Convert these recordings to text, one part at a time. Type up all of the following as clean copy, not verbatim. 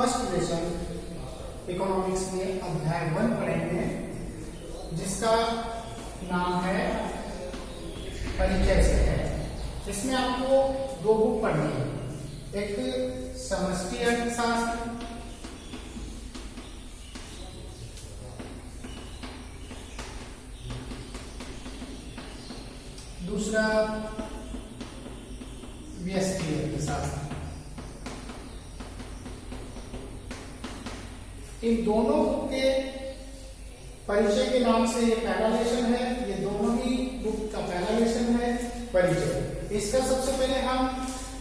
First lesson economics में अध्याय 1 पढ़ेंगे, जिसका नाम है परिचय से है। इसमें आपको दो बुक पढ़नी है, एक समष्टि अर्थशास्त्र, दूसरा व्यष्टि अर्थशास्त्र। इन दोनों बुक के परिचय के नाम से ये पहला लेसन है, ये दोनों ही बुक का पहला लेसन है परिचय। इसका सबसे पहले हम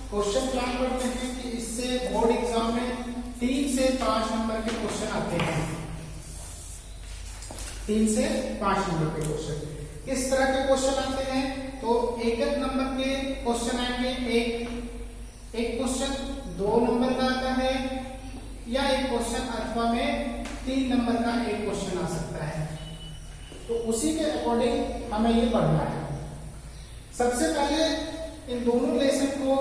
क्वेश्चन प्लान करते हैं कि इससे बोर्ड एग्जाम में 3 से 5 नंबर के क्वेश्चन आते हैं। 3 से 5 नंबर के क्वेश्चन किस तरह के क्वेश्चन आते हैं? तो एक नंबर के क्वेश्चन आएंगे, एक क्वेश्चन 2 नंबर का आता है, या एक क्वेश्चन अथवा में 3 नंबर का एक क्वेश्चन आ सकता है। तो उसी के अकॉर्डिंग हमें ये पढ़ना है। सबसे पहले इन दोनों लेसन को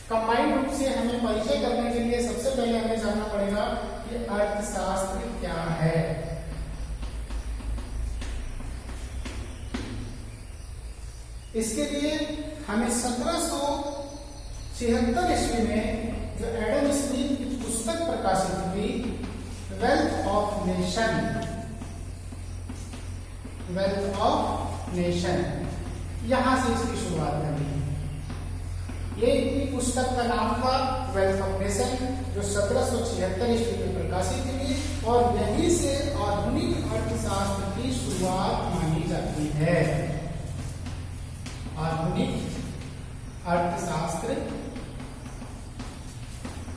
कंबाइंड रूप से हमें परिचय करने के लिए सबसे पहले हमें जानना पड़ेगा कि अर्थशास्त्र क्या है। इसके लिए हमें 1776 ईस्वी में जो एडम स्मिथ की पुस्तक प्रकाशित हुई वेल्थ ऑफ नेशन, यहां से इसकी शुरुआत करनी है। ये इनकी पुस्तक का नाम था वेल्थ ऑफ नेशन, जो 1776 ईस्वी में प्रकाशित हुई और यहीं से आधुनिक अर्थशास्त्र की शुरुआत मानी जाती है। आधुनिक अर्थशास्त्र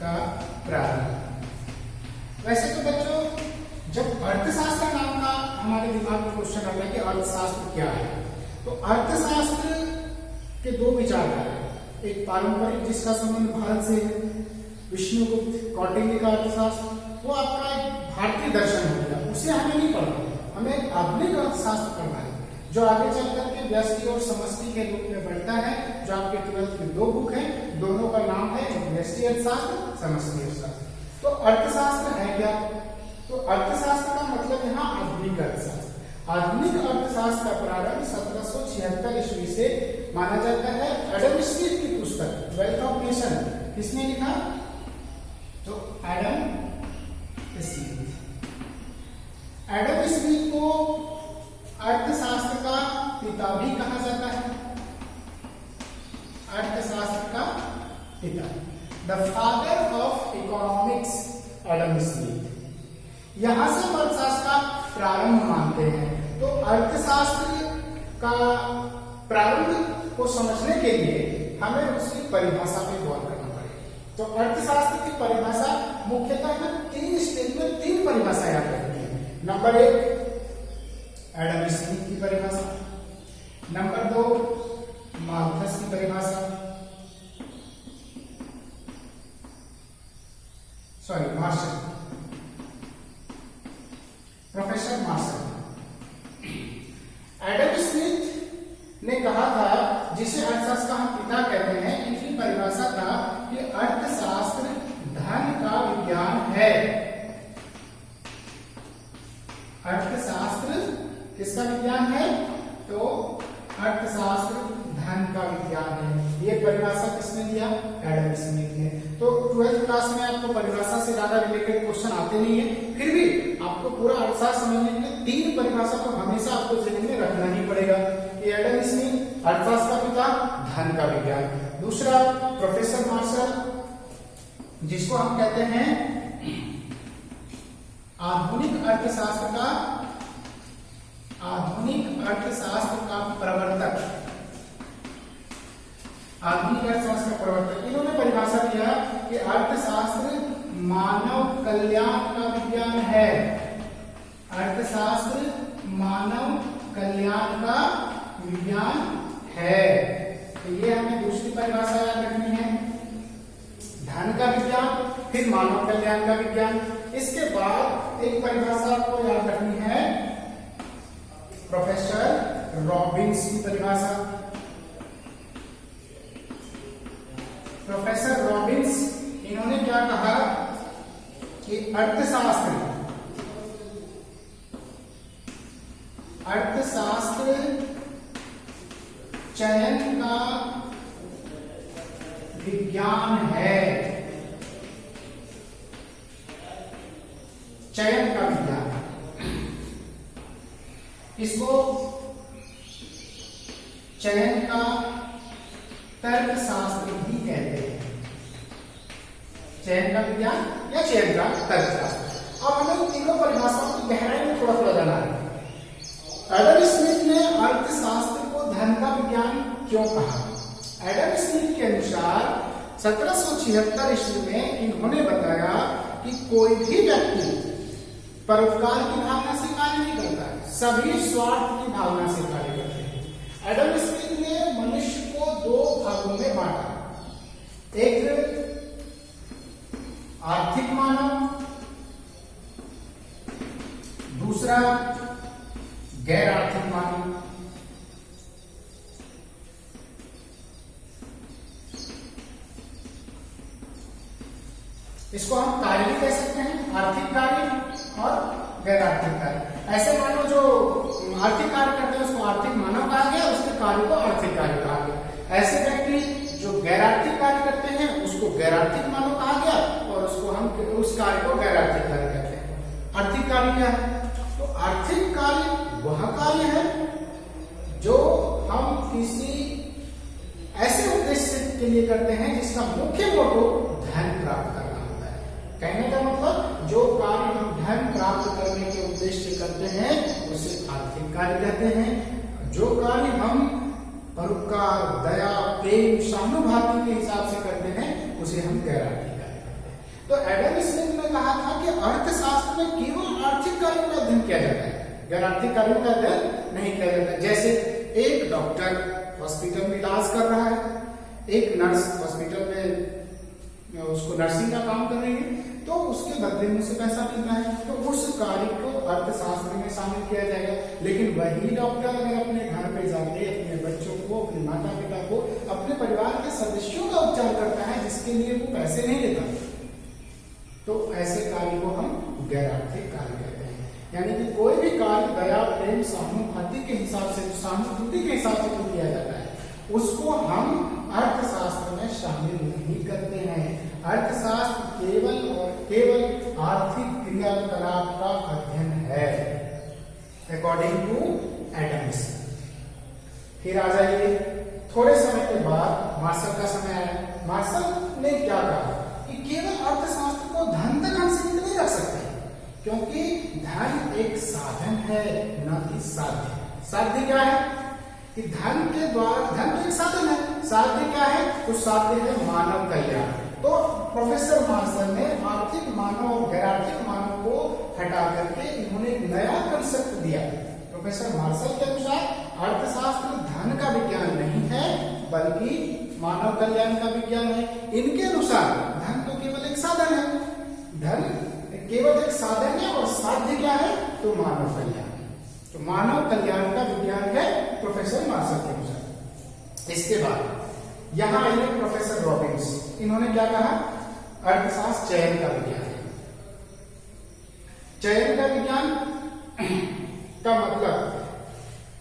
का प्रारंभ। वैसे तो बच्चों, जब अर्थशास्त्र नाम का हमारे दिमाग में क्वेश्चन आता है कि अर्थशास्त्र क्या है, तो अर्थशास्त्र के दो विचारधारा है। एक पारंपरिक, जिसका संबंध भारत से है, विष्णुगुप्त कौटिल्य का अर्थशास्त्र, वो आपका एक भारतीय दर्शन हो गया, उसे हमें नहीं पढ़ना, हमें आधुनिक अर्थशास्त्र पढ़ना है, जो आगे चल करके व्यष्टि और समष्टि के रूप में बढ़ता है। जो आपके 12th में 2 बुक है, दोनों का नाम है व्यष्टि अर्थशास्त्र, समष्टि अर्थशास्त्र। तो अर्थशास्त्र है क्या? तो अर्थशास्त्र का मतलब यहाँ आधुनिक अर्थशास्त्र। आधुनिक अर्थशास्त्र का प्रारंभ 1776 ईस्वी से माना जाता है। एडम स्मिथ की पुस्तक वेल्थ ऑफ नेशन किसने लिखा? तो एडम स्मिथ को अर्थशास्त्र का पिता भी कहा जाता है। अर्थशास्त्र का पिता, the father of economics, Adam Smith. यहां से अर्थशास्त्र का प्रारंभ मानते हैं। तो अर्थशास्त्र का प्रारंभ को समझने के लिए हमें उसकी परिभाषा पे गौर करना पड़ेगा। तो अर्थशास्त्र की परिभाषा मुख्यतः 3 स्टेज में 3 परिभाषा याद रखनी है। नंबर 1 एडम स्मिथ की परिभाषा, नंबर 2 मार्कस की परिभाषा, Marshall, professor Marshall. Adam Smith ने कहा था, जिसे अर्थशास्त्र का हम पिता कहते हैं, इनकी परिभाषा था कि अर्थशास्त्र धन का विज्ञान है। अर्थशास्त्र किसका विज्ञान है? तो अर्थशास्त्र धन का विज्ञान है। ये परिभाषा किसने दिया? एडम स्मिथ ने। तो 12th क्लास में आपको परिभाषा से ज्यादा रिलेटेड क्वेश्चन आते नहीं है, फिर भी आपको पूरा अर्थशास्त्र समझने के लिए 3 परिभाषा को हमेशा आपको जहन में रखना ही पड़ेगा। कि एडम स्मिथ अर्थशास्त्र का पिता, धन का विज्ञान। दूसरा प्रोफेसर मार्शल, जिसको हम कहते हैं आधुनिक अर्थशास्त्र का प्रवर्तक। आधुनिक अर्थशास्त्र का प्रवर्तक, इन्होंने परिभाषा दिया कि अर्थशास्त्र मानव कल्याण का विज्ञान है। अर्थशास्त्र मानव कल्याण का विज्ञान है। तो ये हमें दूसरी परिभाषा याद रखनी है, धन का विज्ञान, फिर मानव कल्याण का विज्ञान। इसके बाद एक परिभाषा आपको याद रखनी है, प्रोफेसर रॉबिन्स की परिभाषा। प्रोफेसर रॉबिन्स, इन्होंने क्या कहा कि अर्थशास्त्र चयन का विज्ञान है। चयन का विज्ञान, इसको चयन का तर्कशास्त्र भी कहते हैं। चयन का विज्ञान या चयन का तर्कशास्त्र। अब हमें तीनों परिभाषाओं की गहराई में थोड़ा थोड़ा जाना है। एडम स्मिथ ने अर्थशास्त्र को धन का विज्ञान क्यों कहा? एडम स्मिथ के अनुसार 1776 ईस्वी में इन्होंने बताया कि कोई भी व्यक्ति परोपकार की भावना से कार्य नहीं करता है, सभी स्वार्थ की भावना से कार्य करते हैं। एडम स्मिथ ने मनुष्य को दो भागों में बांटा, एक आर्थिक मानव, दूसरा गैर आर्थिक मानव। इसको हम कार्य भी कह सकते हैं, आर्थिक कार्य और गैर आर्थिक कार्य। ऐसे मानव जो आर्थिक कार्य करते हैं उसको आर्थिक मानव कहा गया, उसके कार्य को आर्थिक कार्य कहा गया। ऐसे व्यक्ति जो गैर आर्थिक कार्य करते हैं उसको गैर आर्थिक मानव कहा गया और उसको हम उस कार्य को गैर आर्थिक कार्य कहते हैं। आर्थिक कार्य क्या है? तो आर्थिक कार्य वह कार्य है जो हम किसी ऐसे उद्देश्य के लिए करते हैं जिसका मुख्य मोटो धन प्राप्त करना होता है। कहने का मतलब जो कार्य हम धन प्राप्त करने के उद्देश्य से करते हैं उसे आर्थिक कार्य कहते हैं। जो कार्य हम परोपकार, दया, प्रेम, सहानुभूति के हिसाब से करते हैं उसे हम गैर आर्थिक कार्य कहते हैं। तो एडम स्मिथ ने कहा था कि अर्थशास्त्र में केवल आर्थिक कार्यों का अध्ययन किया जाता है, गैर आर्थिक कार्यों का अध्ययन नहीं किया जाता। जैसे एक डॉक्टर हॉस्पिटल में इलाज कर रहा है, एक नर्स हॉस्पिटल में उसको नर्सिंग का काम कर रही है, तो उसके बदले में उसे पैसा मिलता है, तो उस कार्य को अर्थशास्त्र में शामिल किया जाएगा। लेकिन वही डॉक्टर अगर अपने घर पे जाके अपने बच्चों को, अपने माता पिता को, अपने परिवार के सदस्यों का उपचार करता है जिसके लिए वो पैसे नहीं लेता, तो ऐसे कार्य को हम गैर आर्थिक कार्य कहते हैं। यानी कि कोई भी कार्य दया, प्रेम, सहानुभूति के हिसाब से, सहानुभूति के हिसाब से जो किया जाता है उसको हम अर्थशास्त्र में शामिल नहीं करते हैं। अर्थशास्त्र केवल और केवल आर्थिक क्रियाकलाप का अध्ययन है, अकॉर्डिंग टू एडम स्मिथ। फिर आ जाइए, थोड़े समय के बाद मार्शल का समय आया। मार्शल ने क्या कहा कि केवल अर्थशास्त्र को धन तक हम सीमित नहीं रख सकते, क्योंकि धन एक साधन है न कि साध्य। साध्य क्या है कि धन के द्वारा, धन एक साधन है, साध्य क्या है? तो साध्य है मानव कल्याण। तो प्रोफेसर मार्शल ने आर्थिक मानव और गैर आर्थिक मानव को हटा करके इन्होंने एक नया कंसेप्ट दिया। प्रोफेसर मार्शल के अनुसार अर्थशास्त्र धन का विज्ञान नहीं है बल्कि मानव कल्याण का विज्ञान है। इनके अनुसार धन तो केवल एक साधन है, धन केवल एक साधन है और साध्य क्या है? तो मानव कल्याण। तो मानव कल्याण का विज्ञान है प्रोफेसर मार्शल के अनुसार। इसके बाद यहां आइए प्रोफेसर रॉबिन्स, इन्होंने क्या कहा? अर्थशास्त्र चयन का विज्ञान है। चयन का विज्ञान का मतलब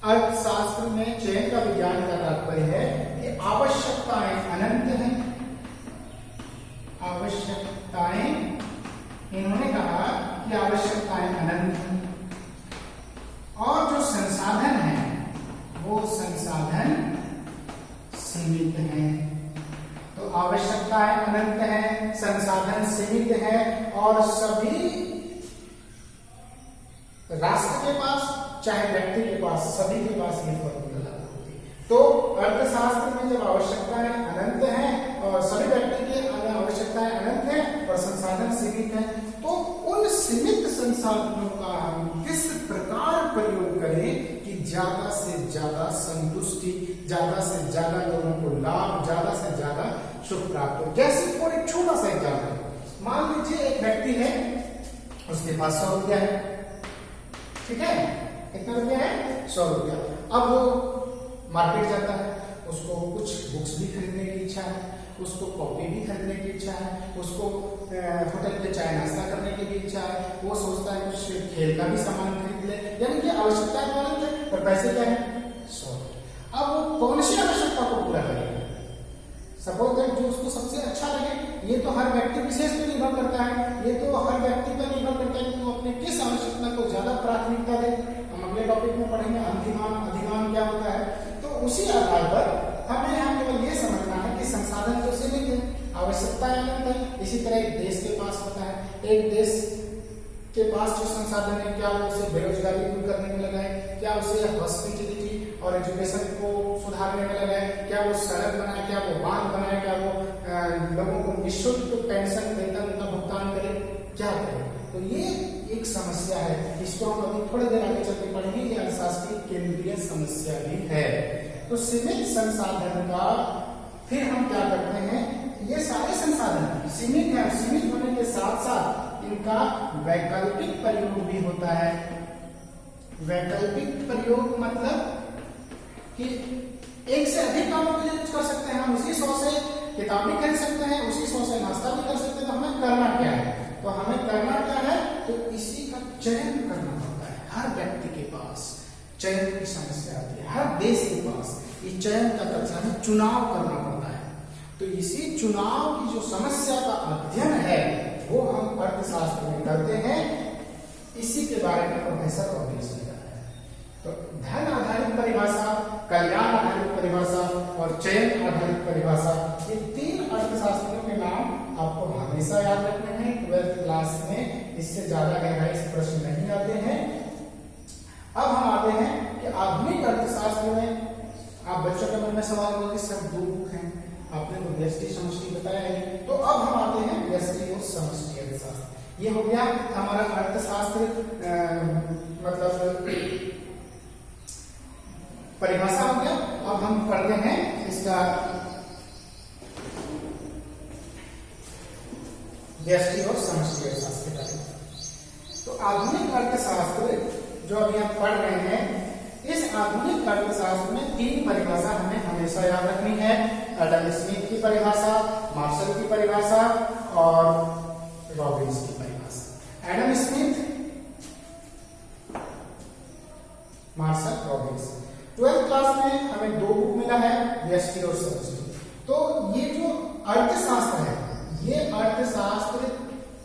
अर्थशास्त्र में चयन का विज्ञान का तात्पर्य है कि आवश्यकताएं अनंत हैं। आवश्यकताएं, इन्होंने कहा कि आवश्यकताएं अनंत हैं और जो संसाधन है वो संसाधन सीमित हैं। तो आवश्यकताएं अनंत हैं, संसाधन सीमित है और सभी राष्ट्र के पास चाहे व्यक्ति के पास, सभी के पास ये फॉर्मूला लागू होती है। तो अर्थशास्त्र में जब आवश्यकताएं अनंत हैं और सभी व्यक्ति की आवश्यकताएं अनंत हैं और संसाधन सीमित हैं, तो उन सीमित संसाधनों का हम किस प्रकार प्रयोग करें कि ज्यादा से ज्यादा संतुष्टि, ज्यादा से ज्यादा लोगों को लाभ, ज्यादा से ज्यादा सुख प्राप्त हो। जैसे और एक छोटा सा एग्जाम्पल, मान लीजिए एक व्यक्ति है, उसके पास 100 रुपया है, ठीक है? कितना रुपया है? 100 रुपया। अब वो मार्केट जाता है, उसको कुछ बुक्स भी खरीदने की इच्छा है उसको कॉफी भी खरीदने की इच्छा है, उसको होटल पे चाय नाश्ता करने की भी इच्छा है, वो सोचता है कुछ खेल का भी सामान खरीद ले, यानी कि आवश्यकता तुरंत है पर पैसे क्या है शॉर्ट। अब वो कौन सी आवश्यकता को पूरा करेगा? सपोज दैट जो उसको सबसे अच्छा लगे, ये तो हर व्यक्ति विशेष पर निर्भर करता है, ये तो हर व्यक्ति पर निर्भर करता है कि वो अपने किस आवश्यकता को ज्यादा प्राथमिकता दे। हम अगले टॉपिक में पढ़ेंगे अधिमान क्या होता है। तो उसी आधार पर हमें यहाँ केवल ये समझना है कि संसाधन तो सीमित है, आवश्यकता अनंत है। इसी तरह एक देश के पास होता है, एक देश के पास जो संसाधन है, क्या वो उसे बेरोजगारी दूर करने में लगाए, क्या उसे हॉस्पिटलिटी और एजुकेशन को सुधारने में लगाए, क्या वो सड़क बनाए, क्या वो बांध बनाए, क्या वो लोगों को निःशुल्क पेंशन वेतन का भुगतान करे, क्या करे? तो ये एक समस्या है, इसको हम अभी थोड़ी देर आगे चलते पढ़ेंगे। ये अर्थशास्त्र की केंद्रीय समस्या भी है। तो सीमित संसाधन का फिर हम क्या करते हैं, ये सारे संसाधन सीमित है, सीमित होने के साथ साथ इनका वैकल्पिक प्रयोग भी होता है। वैकल्पिक प्रयोग मतलब कि एक से अधिक कामों के लिए यूज कर सकते हैं। हम उसी 100 से किताब भी खरीद सकते हैं, उसी 100 से नाश्ता भी कर सकते हैं। तो हमें करना क्या है? तो हमें करना क्या है? तो इसी का चयन करना होता है। हर व्यक्ति के पास चयन की समस्या आती है, हर देश के पास ये चयन का कब्जा है, चुनाव करना पड़ता है। तो इसी चुनाव की जो समस्या का अध्ययन है वो हम अर्थशास्त्र में करते हैं। इसी के बारे में प्रोफेसर रॉबिन्स ने कहा है। तो धन आधारित परिभाषा, कल्याण आधारित परिभाषा और चयन आधारित परिभाषा, ये 3 अर्थशास्त्रों के नाम आपको हमेशा याद रखने हैं। 12th क्लास में इससे ज्यादा गहराई से प्रश्न नहीं आते हैं। अब हम आते हैं कि आधुनिक अर्थशास्त्र में आप बच्चों के मन में सवाल होगा कि सब 2 बुक हैं, आपने तो व्यष्टि समष्टि बताया है। तो अब हम आते हैं व्यष्टि और समष्टि अर्थशास्त्र। ये हो गया हमारा अर्थशास्त्र मतलब परिभाषा हो गया। अब हम पढ़ते हैं इसका व्यष्टि और समष्टि अर्थशास्त्र के बारे में। तो आधुनिक अर्थशास्त्र जो अभी हम पढ़ रहे हैं, इस आधुनिक अर्थशास्त्र में 3 परिभाषा हमें हमेशा याद रखनी है। एडम स्मिथ की परिभाषा, मार्शल की परिभाषा और रॉबिन्स की परिभाषा। Adam Smith, Marshall, Robbins. 12th class में हमें 2 बुक मिला है, व्यष्टि और समष्टि। तो ये जो अर्थशास्त्र है, ये अर्थशास्त्र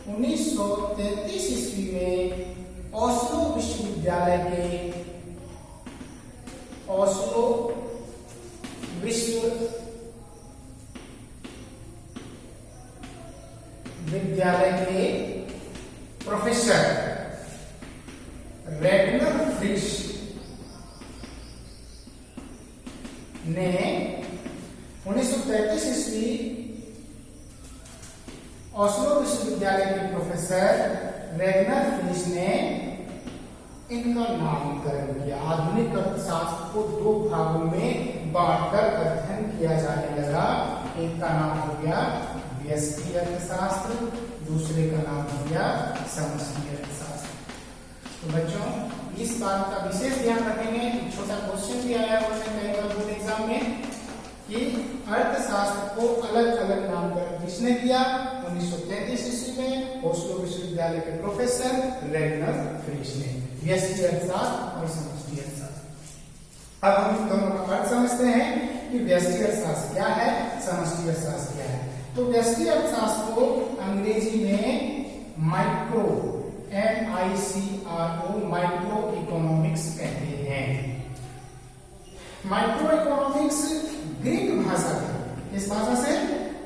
1933 ईस्वी में ओस्लो विश्वविद्यालय के ओस्लो विश्वविद्यालय के प्रोफेसर रेगनर फ्रिश ने 1933 ईस्वी ओस्लो विश्वविद्यालय के प्रोफेसर रेगनर फ्रिश ने इनका नामकरण किया। आधुनिक अर्थशास्त्र को 2 भागों में बांटकर अध्ययन किया जाने लगा। एक का नाम हो गया व्यष्टि अर्थशास्त्र, दूसरे का नाम हो गया समष्टि अर्थशास्त्र। तो बच्चों इस बात का विशेष ध्यान रखेंगे। छोटा क्वेश्चन भी आया है कई बार बोर्ड एग्जाम में कि अर्थशास्त्र को अलग अलग नामकरण किसने किया? 1933 ईस्वी में ओस्लो विश्वविद्यालय के प्रोफेसर रेगनर फ्रिश ने। व्यष्टि अर्थशास्त्र और समष्टि अर्थशास्त्र। अब हम दोनों का अर्थ समझते हैं कि व्यष्टि अर्थशास्त्र क्या है, समष्टि अर्थशास्त्र क्या है। तो व्यष्टि अर्थशास्त्र को अंग्रेजी में माइक्रो, MICRO, माइक्रो इकोनॉमिक्स कहते हैं। माइक्रो इकोनॉमिक्स ग्रीक भाषा के, इस भाषा से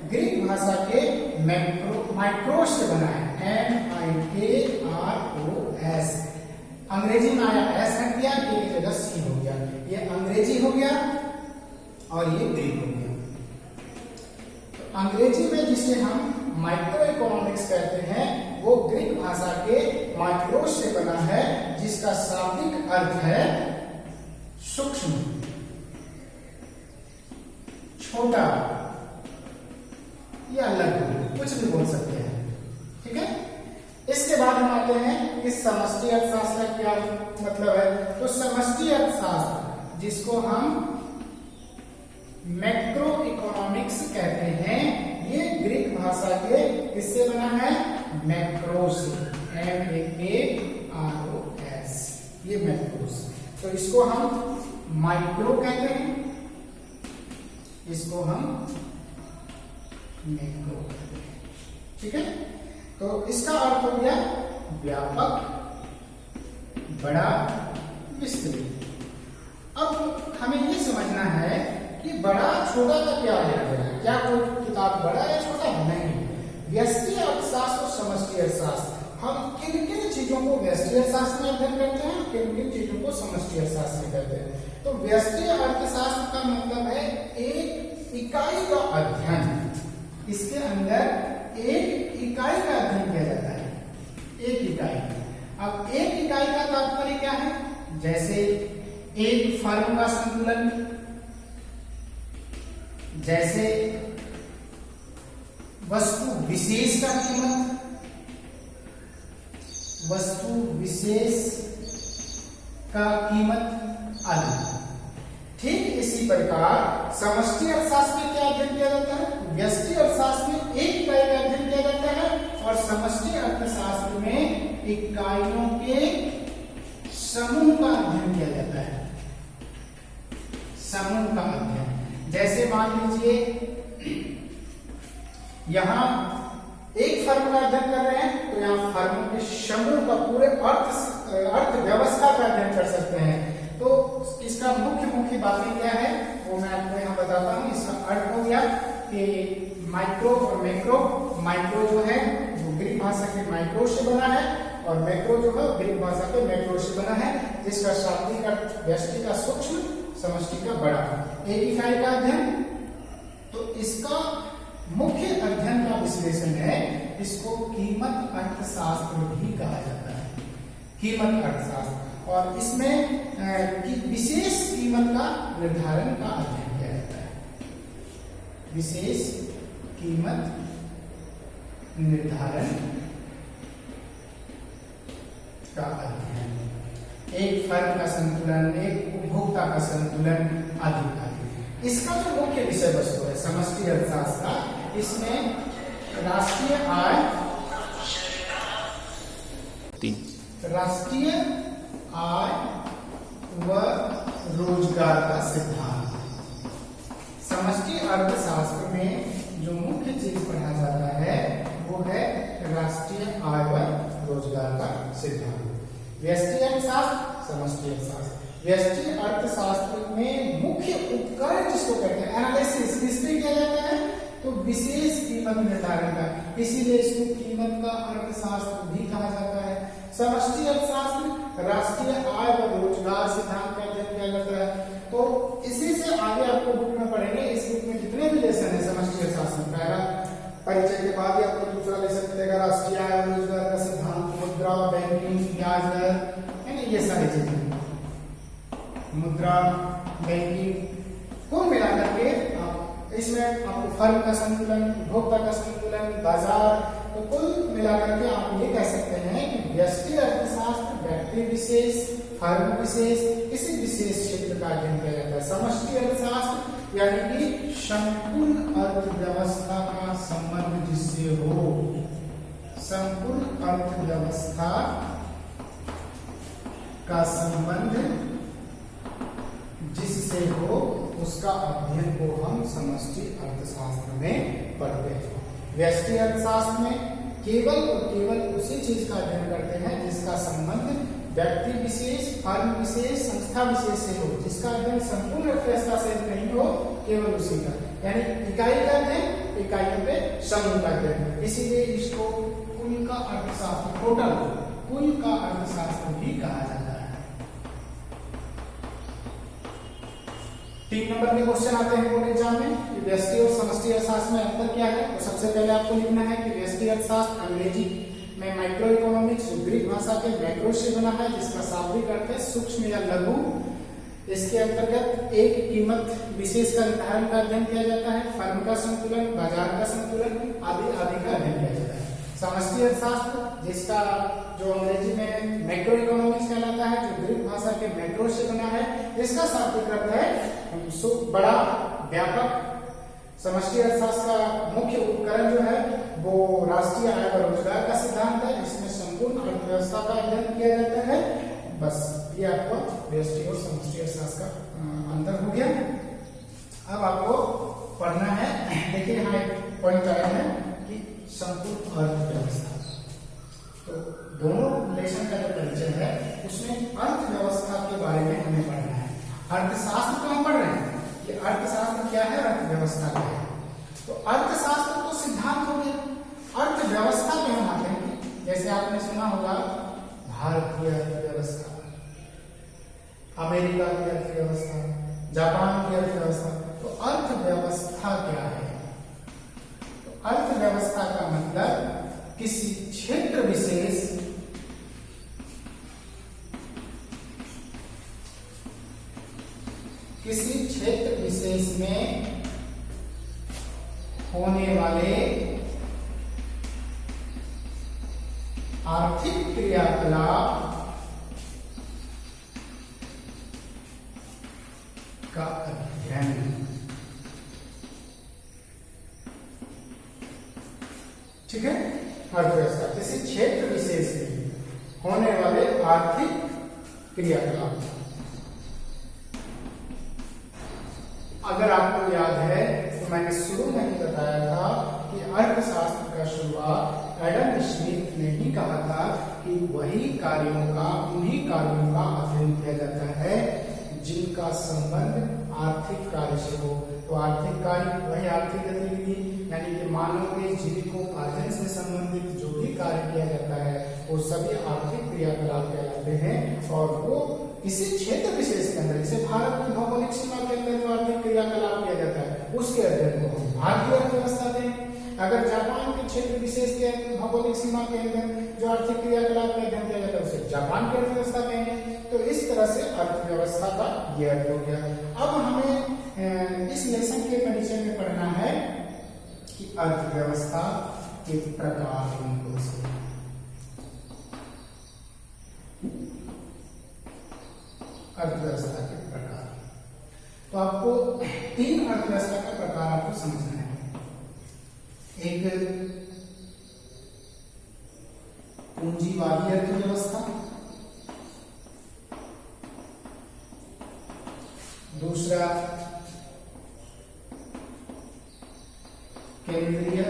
ग्रीक भाषा के माइक्रो से बना है, MIKROS। अंग्रेजी में आया एस हट गया, के की जगह सी हो गया। ये अंग्रेजी हो गया और ये ग्रीक हो गया। तो अंग्रेजी में जिसे हम माइक्रो इकोनॉमिक्स कहते हैं, वो ग्रीक भाषा के माइक्रो से बना है, जिसका शाब्दिक अर्थ है सूक्ष्म, छोटा या लघु, कुछ भी बोल सकते हैं। ठीक है। इसके बाद हम आते हैं कि समष्टि अर्थशास्त्र का क्या मतलब है। तो समष्टि अर्थशास्त्र जिसको हम मैक्रो इकोनॉमिक्स इकोनॉमिक्स कहते हैं। ये ग्रीक भाषा के किससे बना है? मैक्रो से, MAKROS, ये मैक्रोस। तो इसको हम माइक्रो कहते हैं, इसको हम मैक्रो कहते हैं। ठीक है, तो इसका अर्थ हो गया व्यापक, बड़ा, विस्तृत। अब हमें ये समझना है कि बड़ा छोटा का क्या लेना देना है। क्या कोई किताब बड़ा या छोटा? नहीं। व्यष्टि अर्थशास्त्र और समष्टि अर्थशास्त्र, हम किन किन चीजों को व्यष्टि अर्थशास्त्र में अध्ययन करते हैं, किन किन चीजों को समष्टि अर्थशास्त्र में करते हैं। तो व्यष्टि अर्थशास्त्र का मतलब है एक इकाई का अध्ययन। इसके अंदर एक इकाई का अध्ययन किया जाता है, एक इकाई। अब एक इकाई का तात्पर्य क्या है? जैसे एक फर्म का संतुलन, जैसे वस्तु विशेष का कीमत, वस्तु विशेष का कीमत आदि। ठीक इसी प्रकार समष्टि अर्थशास्त्र में क्या अध्ययन किया जाता है? व्यष्टि अर्थशास्त्र में एक इकाई का अध्ययन किया जाता है और समष्टि अर्थशास्त्र में इकाइयों के समूह का अध्ययन किया जाता है, समूह का अध्ययन। जैसे मान लीजिए यहां एक फर्म का अध्ययन कर रहे हैं, तो यहाँ फर्म के समूह का पूरे अर्थव्यवस्था का अध्ययन कर सकते हैं। तो इसका मुख्य बातें क्या है वो मैं आपको यहाँ बताता हूँ। इसका अर्थ हो गया कि माइक्रो और मैक्रो। माइक्रो जो है वो ग्रीक भाषा के माइक्रो से बना है और मैक्रो जो है ग्रीक भाषा के मैक्रो से बना है, जिसका शाब्दिक अर्थ व्यष्टि का सूक्ष्म, समष्टि का बड़ा। एक इकाई का अध्ययन, तो इसका मुख्य अध्ययन का विश्लेषण है, इसको कीमत अर्थशास्त्र भी कहा जाता है, कीमत अर्थशास्त्र। और इसमें विशेष कीमत का निर्धारण का अध्ययन किया जाता है, विशेष कीमत निर्धारण का अध्ययन, एक फर्म का संतुलन, एक उपभोक्ता का संतुलन आदि आदि। इसका जो मुख्य विषय वस्तु है समष्टि अर्थशास्त्र का, इसमें राष्ट्रीय आय, राष्ट्रीय आय व रोजगार का सिद्धांत। समष्टि अर्थशास्त्र में जो मुख्य चीज पढ़ा जाता है वो है राष्ट्रीय आय व रोजगार का सिद्धांत। व्यष्टि अर्थशास्त्र, समष्टि अर्थशास्त्र। व्यष्टि अर्थशास्त्र में मुख्य उपकरण जिसको कहते हैं एनालिसिस, किसमें किया जाता है? तो विशेष कीमत निर्धारण का, इसीलिए इसको कीमत का अर्थशास्त्र भी कहा जाता है। समष्टि अर्थशास्त्र राष्ट्रीय आय व रोजगार सिद्धांत का अध्ययन किया जाता है। तो इसी से आगे आपको बुक में पढ़ेंगे। इस बुक में जितने भी लेसन है समष्टि अर्थशास्त्र, पहला परिचय के बाद ही आपको दूसरा लेसन मिलेगा, राष्ट्रीय आय व रोजगार का सिद्धांत, मुद्रा, बैंकिंग, ब्याज दर, है ना, ये सारी चीजें, मुद्रा, बैंकिंग, कुल मिलाकर के इसमें आपको फर्म का संतुलन, उपभोक्ता का संतुलन, बाजार, तो कुल मिलाकर के आप ये कह सकते हैं कि व्यष्टि अर्थशास्त्र व्यक्ति विशेष, फर्म विशेष, किसी विशेष क्षेत्र का अध्ययन किया जाता है। समष्टि अर्थशास्त्र यानी कि संपूर्ण अर्थव्यवस्था का संबंध जिससे हो, संपूर्ण अर्थव्यवस्था का संबंध जिससे हो, उसका अध्ययन को हम समष्टि अर्थशास्त्र में पढ़ते हैं। व्यष्टि अर्थशास्त्र में केवल और केवल उसी चीज का अध्ययन करते हैं जिसका संबंध व्यक्ति विशेष, फर्म विशेष, संस्था विशेष से हो, जिसका अध्ययन संपूर्ण अर्थव्यवस्था से नहीं हो, केवल उसी का, यानी इकाई का अध्ययन, इकाइयों पे समूह का अध्ययन। इसीलिए इसको कुल का अर्थशास्त्र, टोटल कुल का अर्थशास्त्र भी कहा जाता है। 3 नंबर के क्वेश्चन आते हैं बोर्ड एग्जाम में कि व्यष्टि और समष्टि अर्थशास्त्र में अंतर क्या है। तो सबसे पहले आपको लिखना है कि व्यष्टि अर्थशास्त्र अंग्रेजी में माइक्रो इकोनॉमिक्स, जो ग्रीक भाषा के मैक्रो से बना है, जिसका शाब्दिक अर्थ है सूक्ष्म या लघु। इसके अंतर्गत एक कीमत विशेष का निर्धारण का अध्ययन किया जाता है, फर्म का संतुलन, बाजार का संतुलन आदि आदि का अध्ययन किया जाता है। समष्टि अर्थशास्त्र जिसका जो अंग्रेजी में मैक्रो इकोनॉमिक्स कहलाता है, जो ग्रीक भाषा के मैक्रो से बना है, इसका शाब्दिक अर्थ है बड़ा, व्यापक, समष्टि अर्थशास्त्र का मुख्य उपकरण जो है वो राष्ट्रीय आय व रोजगार का सिद्धांत है। इसमें संपूर्ण अर्थव्यवस्था का अध्ययन किया जाता है। बस ये आपको व्यष्टि और समष्टि अर्थशास्त्र का अंतर हो गया। अब आपको पढ़ना है, देखिए यहाँ एक पॉइंट आया है कि संपूर्ण अर्थव्यवस्था। तो दोनों लेसन का जो परिचय है उसमें अर्थव्यवस्था के बारे में हमें पढ़ना है। अर्थशास्त्र तो हम पढ़ रहे हैं कि अर्थशास्त्र क्या है, अर्थव्यवस्था क्या है। तो अर्थशास्त्र तो सिद्धांत हो गया। अर्थव्यवस्था में हम आते हैं, जैसे आपने सुना होगा भारतीय अर्थव्यवस्था, अमेरिका की अर्थव्यवस्था, जापान की अर्थव्यवस्था। तो अर्थव्यवस्था क्या है? तो अर्थव्यवस्था का मतलब किसी क्षेत्र विशेष में होने वाले आर्थिक क्रियाकलाप का अध्ययन। ठीक है, अर्थव्यवस्था किसी क्षेत्र विशेष में होने वाले आर्थिक क्रियाकलाप। अगर आपको याद है तो मैंने शुरू में ही बताया था कि अर्थशास्त्र का शुरुआत एडम स्मिथ ने ही कहा था कि उन्हीं कार्यों का अध्ययन किया जाता है जिनका संबंध आर्थिक कार्य से हो। तो आर्थिक कार्य वही आर्थिक गतिविधि, यानी कि मानव के जीविकोपार्जन से संबंधित जो भी कार्य किया जाता है वो सभी आर्थिक क्रियाकलाप कहलाते हैं। और वो किसी क्षेत्र विशेष के अंदर, जैसे भारत की भौगोलिक सीमा के अंदर जो आर्थिक क्रियाकलाप किया जाता है उसके अध्ययन को हम भारतीय अर्थव्यवस्था दें। अगर जापान के क्षेत्र विशेष के भौगोलिक सीमा के अंदर जो आर्थिक क्रियाकलाप का अध्ययन किया जाता है उसे जापान की अर्थव्यवस्था कहेंगे। तो इस तरह से अर्थव्यवस्था का यह अर्थ हो गया। अब हमें इस लेसन के परिचय में पढ़ना है कि अर्थव्यवस्था के प्रकार कौन से। अर्थव्यवस्था के प्रकार, तो आपको 3 अर्थव्यवस्था का प्रकार आपको समझना है। एक पूंजीवादी अर्थव्यवस्था, दूसरा केंद्रीय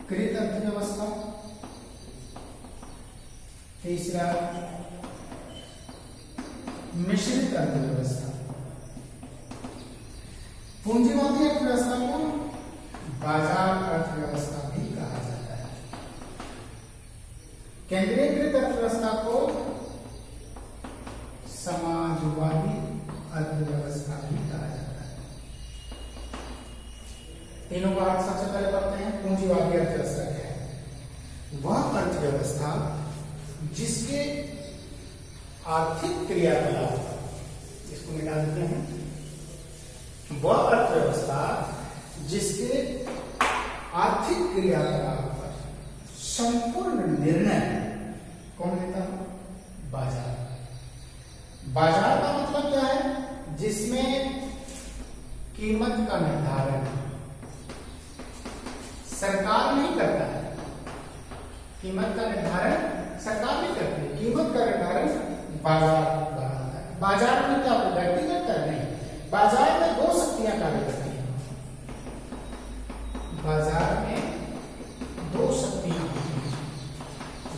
कृत अर्थव्यवस्था, तीसरा मिश्रित अर्थव्यवस्था। पूंजीवादी अर्थव्यवस्था को बाजार अर्थव्यवस्था भी कहा जाता है। केंद्रीयकृत अर्थव्यवस्था को समाजवादी अर्थव्यवस्था भी कहा जाता है। तीनों का अर्थ सबसे पहले पढ़ते हैं। पूंजीवादी अर्थव्यवस्था क्या है? वह अर्थव्यवस्था जिसके आर्थिक क्रियाकलाप, इसको मिटा देते हैं, वह अर्थव्यवस्था जिसके आर्थिक क्रियाकलाप पर संपूर्ण निर्णय कौन लेता है? बाजार। बाजार का मतलब क्या है? जिसमें कीमत का निर्धारण सरकार नहीं करता है। कीमत का निर्धारण सरकार नहीं करती, कीमत का निर्धारण बाजार कराता है। बाजार में क्या व्यक्ति करता है? नहीं, बाजार में 2 शक्तियां कार्य करती हैं। बाजार में 2 शक्तियां होती हैं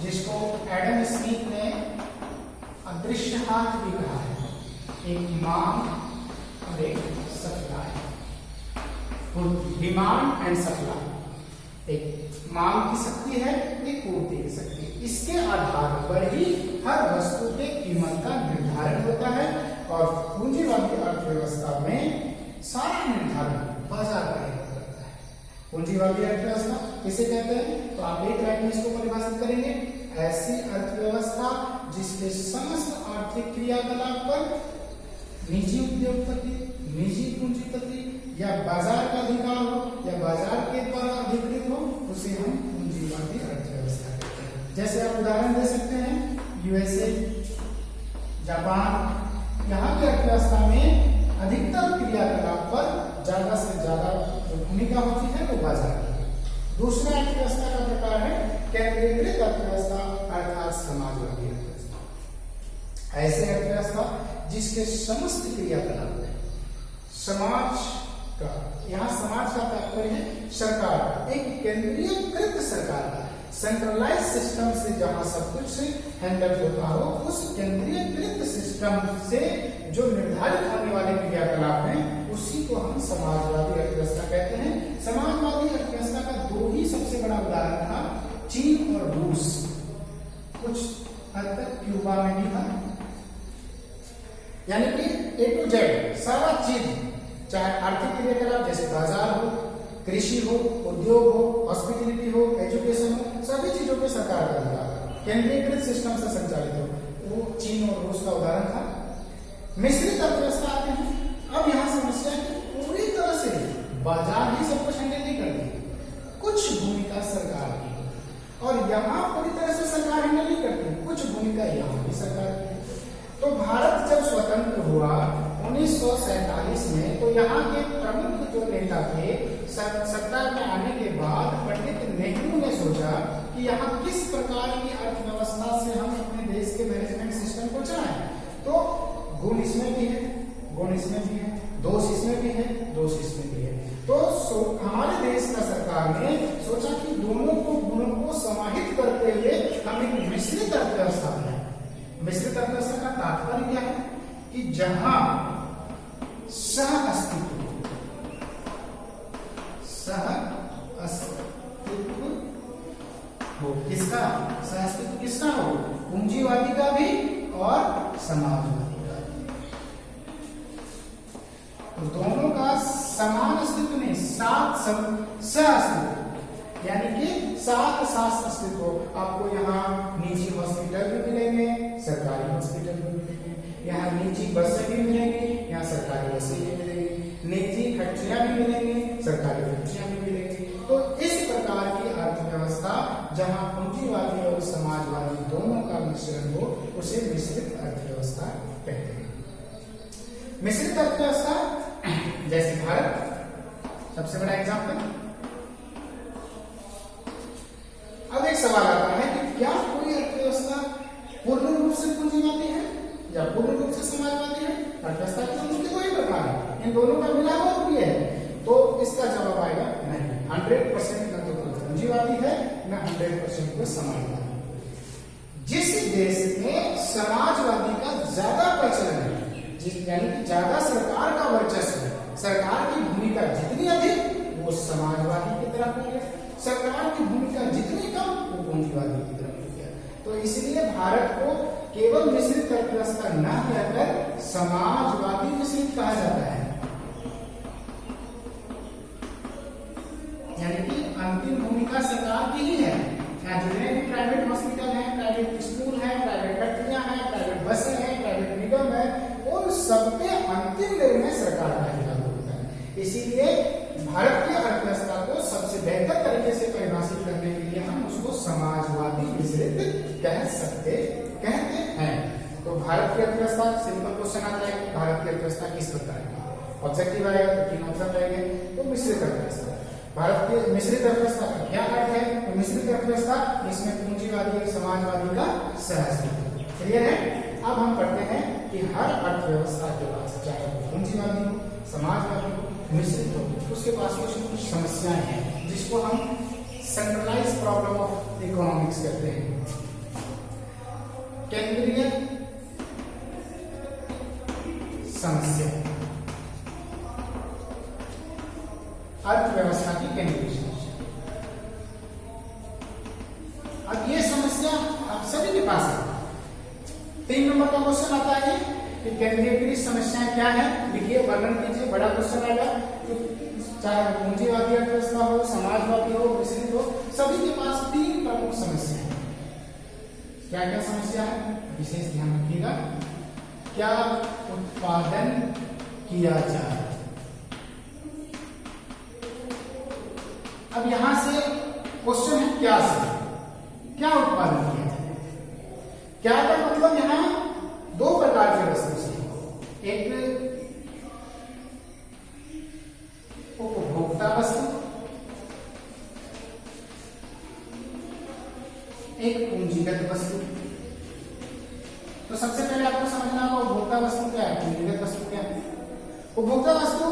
जिसको एडम स्मिथ ने अदृश्य हाथ भी कहा है। एक मांग और एक सप्लाई, डिमांड एंड सप्लाई। एक मांग की शक्ति है, एक पूर्ति की शक्ति। इसके आधार पर ही हर वस्तु के कीमत का निर्धारण होता है। और पूंजीवादी अर्थव्यवस्था में सारा निर्धारण बाजार का ही करता है। पूंजीवादी अर्थव्यवस्था किसे कहते हैं? तो आप एक लाइन में इसको परिभाषित करेंगे, ऐसी अर्थव्यवस्था जिसके समस्त आर्थिक क्रियाकलाप पर निजी उद्योगपति, निजी पूंजीपति या बाजार का अधिकार हो या बाजार के द्वारा अधिकृत हो, उसे हम पूंजीवादी अर्थव्यवस्था कहते हैं। जैसे आप उदाहरण दे सकते हैं यूएसए, जापान, यहाँ की अर्थव्यवस्था में अधिकतर क्रियाकलाप पर ज्यादा से ज्यादा जो भूमिका होती है वो बाजार की है। दूसरा अर्थव्यवस्था का प्रकार है केंद्रीकृत अर्थव्यवस्था अर्थात समाजवादी अर्थव्यवस्था। ऐसे अर्थव्यवस्था जिसके समस्त क्रियाकलाप में समाज का, यहाँ समाज का तात्पर्य है सरकार का, एक केंद्रीयकृत सरकार का, सेंट्रलाइज सिस्टम से जहां सब कुछ हैंडल होता हो, उस केंद्रीयकृत सिस्टम से जो निर्धारित होने वाले क्रियाकलाप हैं उसी को हम समाजवादी अर्थव्यवस्था कहते हैं। समाजवादी अर्थव्यवस्था का दो ही सबसे बड़ा उदाहरण था, चीन और रूस, कुछ हद तक क्यूबा में भी था। यानी कि A to Z सारा चीज, चाहे आर्थिक क्रियाकलाप जैसे बाजार हो, कृषि हो, उद्योग हो, हॉस्पिटलिटी हो, एजुकेशन हो, सभी चीजों पे सरकार का अधिकार, केंद्रीकृत सिस्टम से संचालित हो, वो चीन और रूस का उदाहरण था। मिश्रित अर्थव्यवस्था आते हैं। अब यहाँ समस्या है कि पूरी तरह से बाजार ही सब कुछ हैंडल नहीं करती, कुछ भूमिका सरकार की, और यहाँ पूरी तरह से सरकार हैंडल नहीं करती, कुछ भूमिका यहाँ भी सरकार की। तो भारत जब स्वतंत्र हुआ 1947 में, तो यहाँ के प्रमुख जो नेता थे, सत्ता में आने के बाद पंडित नेहरू ने सोचा कि यहाँ किस प्रकार की अर्थव्यवस्था से हम अपने देश के मैनेजमेंट सिस्टम को चलाएं। तो गुण इसमें भी है, गुण इसमें भी है, दोष इसमें भी है, दोष इसमें भी है। तो हमारे देश का सरकार ने सोचा कि दोनों को गुणों को समाहित करते हुए हम एक मिश्रित अर्थव्यवस्था बनाएं। मिश्रित अर्थव्यवस्था का तात्पर्य क्या है कि जहां सह अस्तित्व हो, किसका सह अस्तित्व किसका हो, पूंजीवादी का भी और समाजवादी का भी। तो दोनों का समान अस्तित्व नहीं, साथ सह अस्तित्व, यानी कि साथ साथ अस्तित्व। आपको यहाँ निजी हॉस्पिटल भी मिलेंगे, सरकारी हॉस्पिटल भी मिलेंगे, यहाँ निजी बसें भी मिलेंगी, यहाँ सरकारी बसें भी मिलेंगी, निजी फैक्ट्रियां भी मिलेंगी, सरकारी फैक्ट्रियां भी मिलेंगी। तो इस प्रकार की अर्थव्यवस्था जहां पूंजीवादी और समाजवादी दोनों का मिश्रण हो, उसे मिश्रित अर्थव्यवस्था कहते हैं। मिश्रित अर्थव्यवस्था जैसे भारत सबसे बड़ा एग्जाम्पल। अब एक सवाल आता है कि क्या कोई अर्थव्यवस्था पूर्ण रूप से पूंजीवादी है या पूर्ण रूप से समाजवादी है? अर्थव्यवस्था के तो मुख्य दो ही प्रकार है, इन दोनों का मिला हुआ भी है। तो इसका जवाब आएगा नहीं, 100% न तो पूंजीवादी है न 100% को समाजवादी। जिस देश में समाजवादी का ज्यादा प्रचलन है, यानी कि ज्यादा सरकार का वर्चस्व है, सरकार की भूमिका जितनी अधिक वो समाजवादी की तरफ हो गया, सरकार की भूमिका जितनी कम वो पूंजीवादी की तरफ हो गया। तो इसलिए भारत को केवल मिश्रित अर्थव्यवस्था न कहकर समाजवादी मिश्रित कहा जाता है। यानी कि अंतिम भूमिका सरकार की ही है। यहाँ जितने भी प्राइवेट हॉस्पिटल हैं, प्राइवेट स्कूल हैं, प्राइवेट फैक्ट्रियां हैं, प्राइवेट बसें हैं, प्राइवेट निगम है, उन सबके अंतिम निर्णय सरकार का ही होता है। इसीलिए भारत की अर्थव्यवस्था को सबसे बेहतर तरीके से परिभाषित करने के लिए हम उसको समाजवादी मिश्रित कहते हैं। तो भारत की अर्थव्यवस्था, सिंपल क्वेश्चन आता है कि भारत की अर्थव्यवस्था किस प्रकार की? ऑब्जेक्टिव आएगा तो 3 ऑप्शन रहेंगे। तो मिश्रित अर्थव्यवस्था, भारत की मिश्रित अर्थव्यवस्था का क्या अर्थ है? तो मिश्रित अर्थव्यवस्था जिसमें पूंजीवादी और समाजवादी का सहअस्तित्व। क्लियर है? अब हम पढ़ते हैं कि हर अर्थव्यवस्था के पास, चाहे वो पूंजीवादी हो, समाजवादी हो, मिश्रित हो, उसके पास कुछ समस्याएं हैं जिसको हम सेंट्रलाइज प्रॉब्लम ऑफ इकोनॉमिक्स कहते हैं। केंद्रीय समस्या, अर्थव्यवस्था की केंद्रीय समस्या। अब ये समस्या आप सभी के पास है। 3 नंबर का क्वेश्चन आता है कि केंद्रीय समस्याएं क्या है, लिखिए, वर्णन कीजिए। बड़ा क्वेश्चन आएगा, तो चाहे पूंजीवादी अर्थव्यवस्था हो, समाजवादी हो, मिश्रित हो, सभी के पास 3 प्रमुख समस्याएं हैं। क्या क्या समस्या है, विशेष ध्यान रखिएगा। क्या उत्पादन किया जाए? अब यहां से क्वेश्चन है क्या से, क्या उत्पादन किया जाए? क्या का मतलब यहां 2 प्रकार के वस्तु से, एक एक पूंजीगत वस्तु। तो सबसे पहले आपको समझना होगा उपभोक्ता वस्तु क्या है, पूंजीगत वस्तु क्या है। उपभोक्ता वस्तु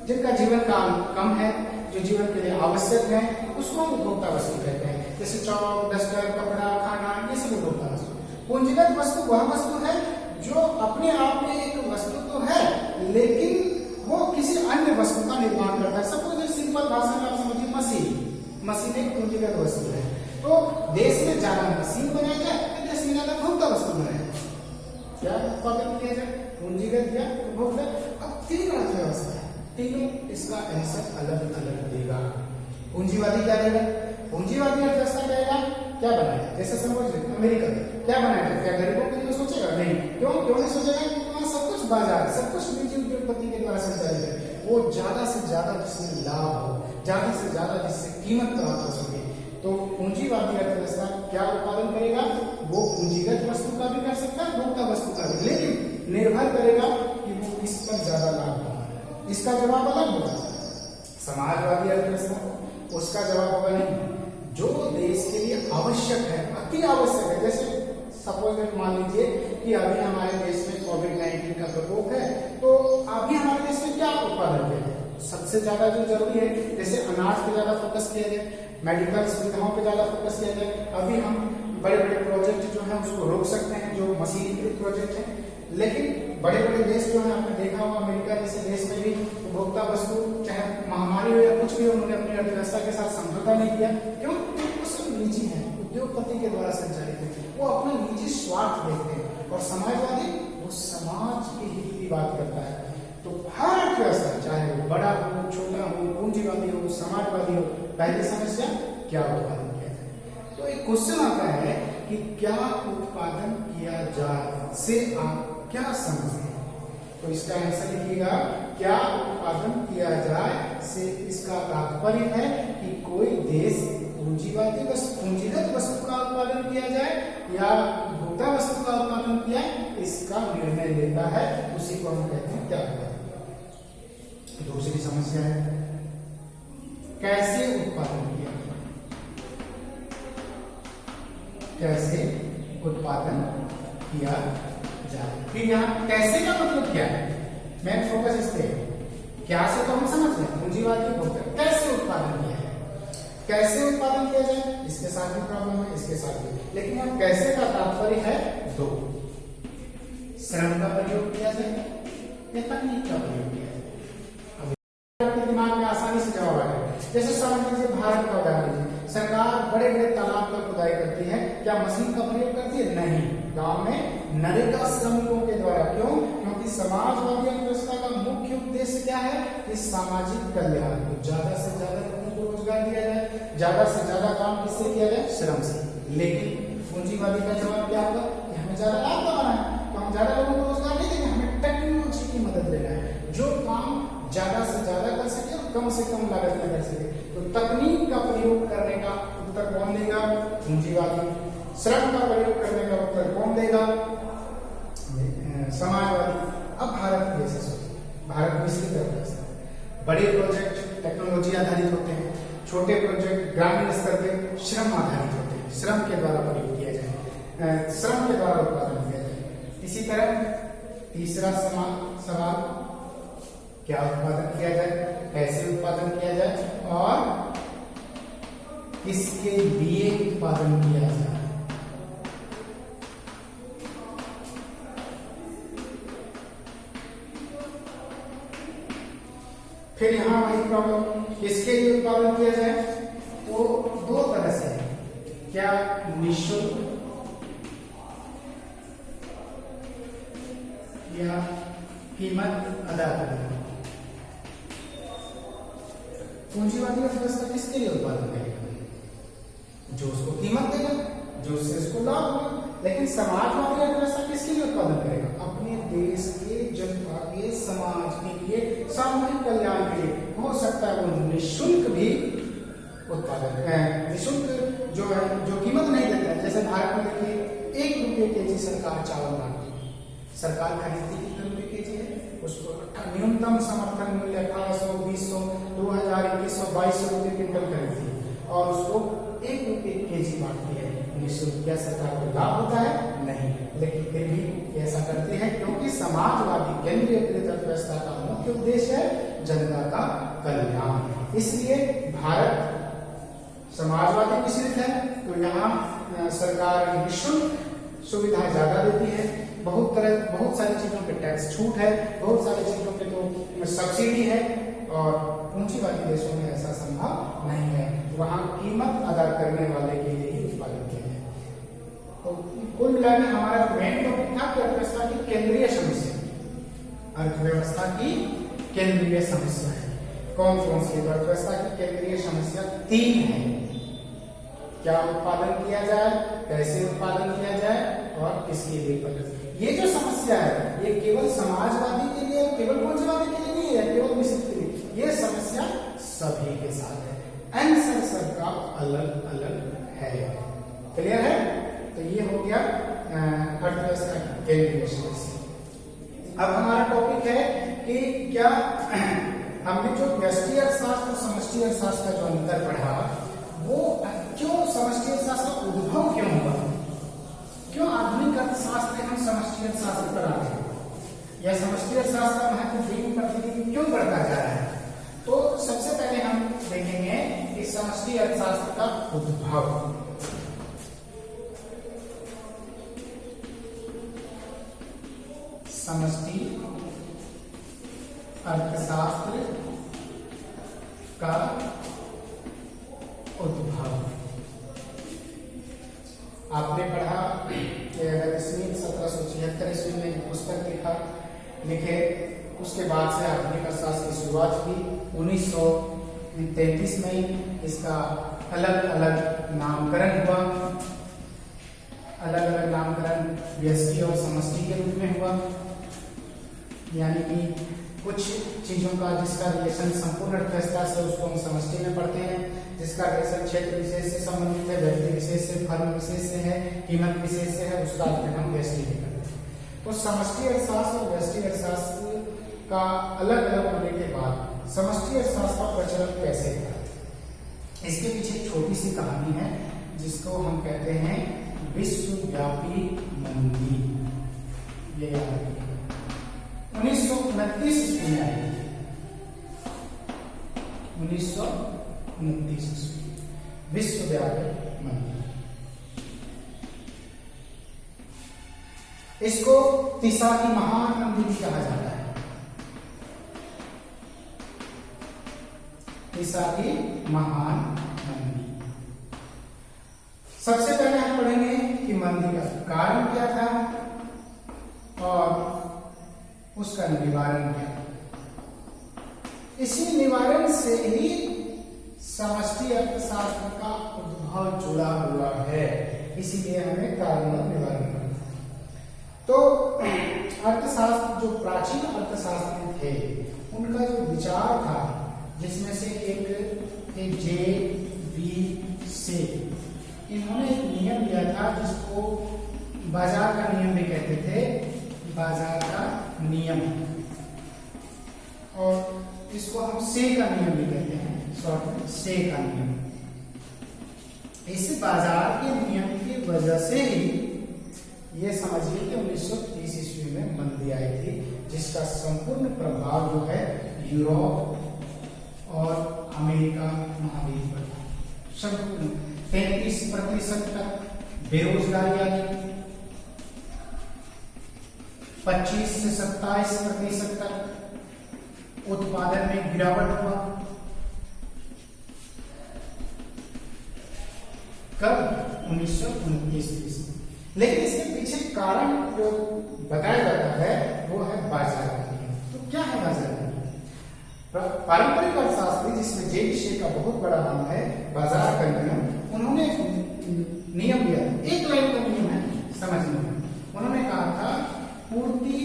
जिनका जीवन काल कम है, जो जीवन के लिए आवश्यक है, उसको हम उपभोक्ता वस्तु कहते हैं। जैसे चौक, डस्टर, कपड़ा, खाना, ये सब उपभोक्ता वस्तु। पूंजीगत वस्तु वह वस्तु है जो अपने आप में एक वस्तु तो है, लेकिन वो किसी अन्य वस्तु का निर्माण करता है। सपोज सिंपल भाषा में आप समझिए मशीन एक पूंजीगत वस्तु है। तो देश में ज्यादा मशीन बनाया जाए, देश में ज्यादा उपभोक्ता वस्तु बनाया जाए, क्या उत्पादन किया जाए, पूंजीगत या उपभोक्ता। अब तीन अर्थव्यवस्था है, तीनों इसका आंसर अलग अलग देगा। पूंजीवादी क्या देगा, पूंजीवादी अर्थव्यवस्था कहेगा क्या बनाएगा, जैसे समझ अमेरिका क्या बनाएगा, क्या गरीबों के लिए सोचेगा, नहीं। क्यों नहीं सोचेगा, क्योंकि वहां सब कुछ बाजार, सब कुछ निजी उद्योगपति के द्वारा संचालित है। वो ज्यादा से ज्यादा जिसमें लाभ हो, ज्यादा से ज्यादा जिससे कीमत प्राप्त हो सके। तो पूंजीवादी अर्थव्यवस्था क्या उत्पादन करेगा, वो पूंजीगत वस्तु का भी कर सकता है, उपभोक्ता वस्तु का भी, लेकिन निर्भर करेगा कि वो किस पर ज्यादा लाभ होगा। इसका जवाब अलग होगा। समाजवादी अर्थव्यवस्था, उसका जवाब होगा नहीं, जो देश के लिए आवश्यक है, अति आवश्यक है। जैसे सपोज मान लीजिए कि अभी हमारे देश में कोविड-19 का प्रकोप है, तो अभी हमारे देश में क्या उत्पादन किया जाए, सबसे ज्यादा जो जरूरी है, जैसे अनाज पे ज्यादा फोकस किया जाए, मेडिकल सुविधाओं पे ज्यादा फोकस किया जाए। अभी हम बड़े बड़े प्रोजेक्ट जो है उसको रोक सकते हैं, जो मशीनीकृत प्रोजेक्ट है, लेकिन बड़े बड़े देश जो है, आपने देखा होगा अमेरिका जैसे देश में भी उपभोक्ता वस्तु चाहे महामारी हो या कुछ भी, उन्होंने अपनी अर्थव्यवस्था के साथ समझौता नहीं किया। क्यों, क्योंकि वो सब निजी है, उद्योगपति के द्वारा संचालित है, वो अपना निजी स्वार्थ देखते हैं। और समाजवादी वो समाज के हित की बात करता है। तो हर अर्थव्यवस्था चाहे वो बड़ा हो, छोटा हो, पूंजीवादी हो, समाजवादी हो, पहली समस्या क्या उत्पादन किया जाए। तो एक क्वेश्चन आता है कि क्या उत्पादन किया जाए से आप क्या समझते हैं, तो इसका आंसर लिखिएगा, क्या उत्पादन किया जाए से इसका तात्पर्य है कि कोई देश पूंजीवादी पूंजीगत वस्तु का उत्पादन किया जाए या उपभोक्ता वस्तु का उत्पादन किया, इसका निर्णय लेता है, उसी को हम कहते हैं क्या उत्पादन। दूसरी समस्या है कैसे उत्पादन किया, कैसे उत्पादन किया जाए। फिर यहाँ कैसे का मतलब क्या है, मेन फोकस इस पे, क्या से तो हम समझ रहे हैं, पूंजीवादी उपभोक्ता, कैसे उत्पादन किया है, कैसे उत्पादन किया जाए, इसके साथ भी प्रॉब्लम है, इसके साथ भी। लेकिन यहाँ कैसे का तात्पर्य है दो, श्रम का प्रयोग किया जाए या तकनीक का प्रयोग किया जाए। अब दिमाग में आसानी से जवाब आएगा। जैसे समझ लीजिए भारत का उदाहरण लीजिए, सरकार बड़े बड़े तालाब पर खुदाई करती है, क्या मशीन का प्रयोग करती है, नहीं। गांव में नरेगा श्रमिकों के द्वारा, क्यों, क्योंकि समाजवादी अर्थव्यवस्था का मुख्य उद्देश्य क्या है कि सामाजिक कल्याण, तो ज्यादा से ज्यादा लोगों को रोजगार दिया जाए, ज्यादा से ज्यादा काम किससे किया जाए, श्रम से। लेकिन पूंजीवादी का जवाब क्या होगा कि हमें ज्यादा लाभ कमाना है, तो हम ज्यादा लोगों को रोजगार नहीं देंगे, हमें टेक्नोलॉजी की मदद लेना है, जो काम ज्यादा से ज्यादा कर सके और कम से कम लागत में कर सके। तो तकनीक का प्रयोग करने का उत्तर कौन देगा, पूंजीवादी। श्रम का प्रयोग करने का उत्तर कौन देगा, समाजवादी। अब भारत जैसे सोचिए, भारत मिश्रित अर्थव्यवस्था, बड़े प्रोजेक्ट टेक्नोलॉजी आधारित होते हैं, छोटे प्रोजेक्ट ग्रामीण स्तर पे श्रम आधारित होते हैं, श्रम के द्वारा प्रयोग किया जाए, श्रम के द्वारा उत्पादन किया जाए। इसी तरह तीसरा सवाल क्या उत्पादन किया जाए, कैसे उत्पादन किया जाए और किसके लिए उत्पादन किया जाए। फिर यहां वही प्रॉब्लम, किसके लिए उत्पादन किया जाए, तो दो तरह से, क्या निःशुल्क या कीमत अदा करें। पूंजीवादी अर्थव्यवस्था किसके लिए उत्पादन करेगा, जो उसको कीमत देगा, जो उससे उसको लाभ होगा। लेकिन समाजवादी अर्थव्यवस्था किसके लिए उत्पादन करेगा, अपने देश के जनता के समाज के लिए, सामूहिक कल्याण के लिए। हो सकता है वो निःशुल्क भी उत्पादन है, निःशुल्क जो है, जो कीमत नहीं देता है। जैसे भारत में देखिए 1 रुपये केजी सरकार चावल बांटती है, सरकार खरीदती कितने रुपए केजी है, उसको न्यूनतम समर्थन मूल्य 1800, 2000, 2000, 2100, 2200 रुपए क्विंटल खरीदती है और उसको 1 रुपये केजी बांटती है निःशुल्क। क्या सरकार को लाभ होता है? नहीं, लेकिन फिर भी ऐसा करती है क्योंकि समाजवादी केंद्रीकृत अर्थव्यवस्था का मुख्य उद्देश्य है जनता का कल्याण। इसलिए भारत समाजवादी मिश्रित है, तो यहाँ सरकार निःशुल्क सुविधा ज्यादा देती है, बहुत सारी चीजों पे टैक्स छूट है, बहुत सारी चीजों पे तो सब्सिडी है, और पूंजीवादी देशों में ऐसा संभव नहीं है, वहां कीमत अदा करने वाले के लिए ही उत्पादन किया है। तो कुल मिला के हमारा मेन टॉपिक था कि अर्थव्यवस्था की केंद्रीय समस्या, अर्थव्यवस्था की केंद्रीय समस्या है कौन कौन सी? अर्थव्यवस्था की केंद्रीय समस्या 3 है। क्या उत्पादन किया जाए, कैसे उत्पादन किया जाए, और किसके लिए उत्पादन। ये जो समस्या है ये केवल समाजवादी के लिए, केवल पूंजीवादी के लिए नहीं है, केवल मिश्रित के लिए, ये समस्या सभी के साथ है, आंसर सबका अलग अलग है। क्लियर है? तो ये हो गया अर्थव्यवस्था की केंद्रीय समस्या। अब हमारा टॉपिक है कि क्या हमने जो व्यष्टि अर्थशास्त्र और समष्टि अर्थशास्त्र का जो अंतर पढ़ा, वो क्यों समष्टि अर्थशास्त्र का उद्भव क्यों हुआ, क्यों आधुनिक अर्थशास्त्र हम समष्टि अर्थशास्त्र पर आ गए, या समष्टि अर्थशास्त्र का महत्व दिन प्रतिदिन क्यों बढ़ता जा रहा है। तो सबसे पहले हम देखेंगे कि समष्टि अर्थशास्त्र का उद्भव। समष्टि अर्थशास्त्र का उद्भव आपने पढ़ा कि अगर ईस्वी 1776 ईस्वी में एक पुस्तक लिखे, उसके बाद से आधुनिक अर्थशास्त्र की शुरुआत हुई। 1933 में इसका अलग अलग नामकरण हुआ, अलग अलग नामकरण व्यष्टि और समष्टि के रूप में हुआ, यानी कि कुछ चीजों का जिसका रिलेशन संपूर्ण अर्थव्यवस्था से उसको हम समष्टि में पढ़ते हैं, जिसका रिलेशन क्षेत्र विशेष से संबंधित है, व्यक्ति विशेष से, फर्म विशेष से है, कीमत विशेष से है, उसका अध्ययन हम व्यष्टि में करते हैं। तो समष्टि अर्थशास्त्र और व्यष्टि अर्थशास्त्र का अलग अलग होने के बाद समष्टि अर्थशास्त्र का प्रचलन कैसे हुआ, इसके पीछे एक छोटी सी कहानी है जिसको हम कहते हैं विश्वव्यापी मंदी। ये याद रखिए, 1929 ईस्वी में आई, 1929 ईस्वी विश्वव्यापी मंदी। इसको तीसा की महान मंदी भी कहा जाता है। तीसा की महान मंदी। सबसे पहले हम पढ़ेंगे कि मंदी का कारण क्या था और उसका निवारण क्या। इसी निवारण से ही समष्टि अर्थशास्त्र का उद्भव जुड़ा हुआ है, इसीलिए हमें कारण और निवारण करना। तो अर्थशास्त्र, जो प्राचीन अर्थशास्त्री थे, उनका जो विचार था, जिसमें से एक जे बी से, इन्होंने एक नियम लिया था जिसको बाजार का नियम भी कहते थे, बाजार का नियम, और इसको हम से का नियम भी कहते हैं, शॉर्ट में से का नियम। इस बाजार के नियम की वजह से ही ये समझिए कि 1930 ईस्वी में मंदी आई थी, जिसका संपूर्ण प्रभाव जो है यूरोप और अमेरिका महाद्वीप पर था। 33% तक बेरोजगारी आई, 25 से 27% तक उत्पादन में गिरावट हुआ। कब? 1929 ईस्वी। लेकिन इसके पीछे कारण जो बताया जाता है वो है बाजार का नियम। तो क्या है बाजार का नियम? पारंपरिक अर्थशास्त्री, जिसमें जे विषय का बहुत बड़ा नाम है बाजार का नियम, उन्होंने नियम दिया, एक लाइन का नियम है, समझने में। उन्होंने कहा था पूर्ति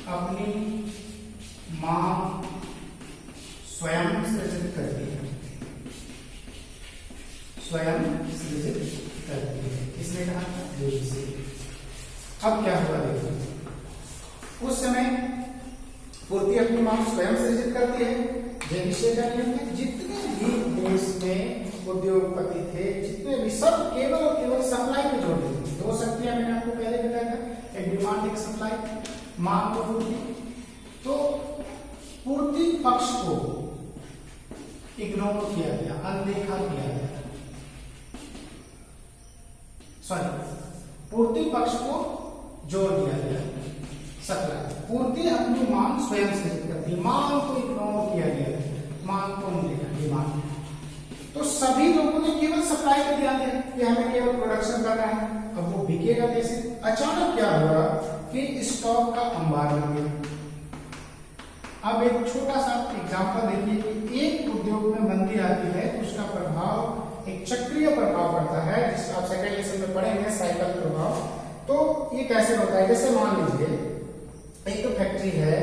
अपनी मांग स्वयं सृजित करती है, स्वयं सृजित करती है, इसने कहा से। अब क्या हुआ देखो, उस समय पूर्ति अपनी मांग स्वयं सृजित करती है, ये विषय का नियम है। जितने भी देश में उद्योगपति थे, जितने भी सब केवल और केवल सप्लाई पे जोड़ देते थे। दो शक्तियां मैंने आपको पहले बताया था, एक डिमांड एक सप्लाई, मांग और पूर्ति। तो पूर्ति पक्ष को इग्नोर किया गया, अनदेखा किया गया, सॉरी पूर्ति पक्ष को जोड़ दिया गया, सप्लाई। पूर्ति अपनी मांग स्वयं से करती, मांग को इग्नोर किया गया, मांग को नहीं देखा, डिमांड। तो सभी लोगों ने केवल सप्लाई पर ध्यान दिया कि हमें केवल प्रोडक्शन करना है, अब वो बिकेगा कैसे। अचानक क्या हुआ कि स्टॉक का अंबार लग गया। अब एक छोटा सा एग्जांपल देखिए कि एक उद्योग में मंदी आती है तो उसका प्रभाव एक चक्रीय प्रभाव पड़ता है, जिसको आप सेकंड लेसन में पढ़ेंगे, साइकिल प्रभाव। तो ये कैसे होता है, जैसे मान लीजिए एक तो फैक्ट्री है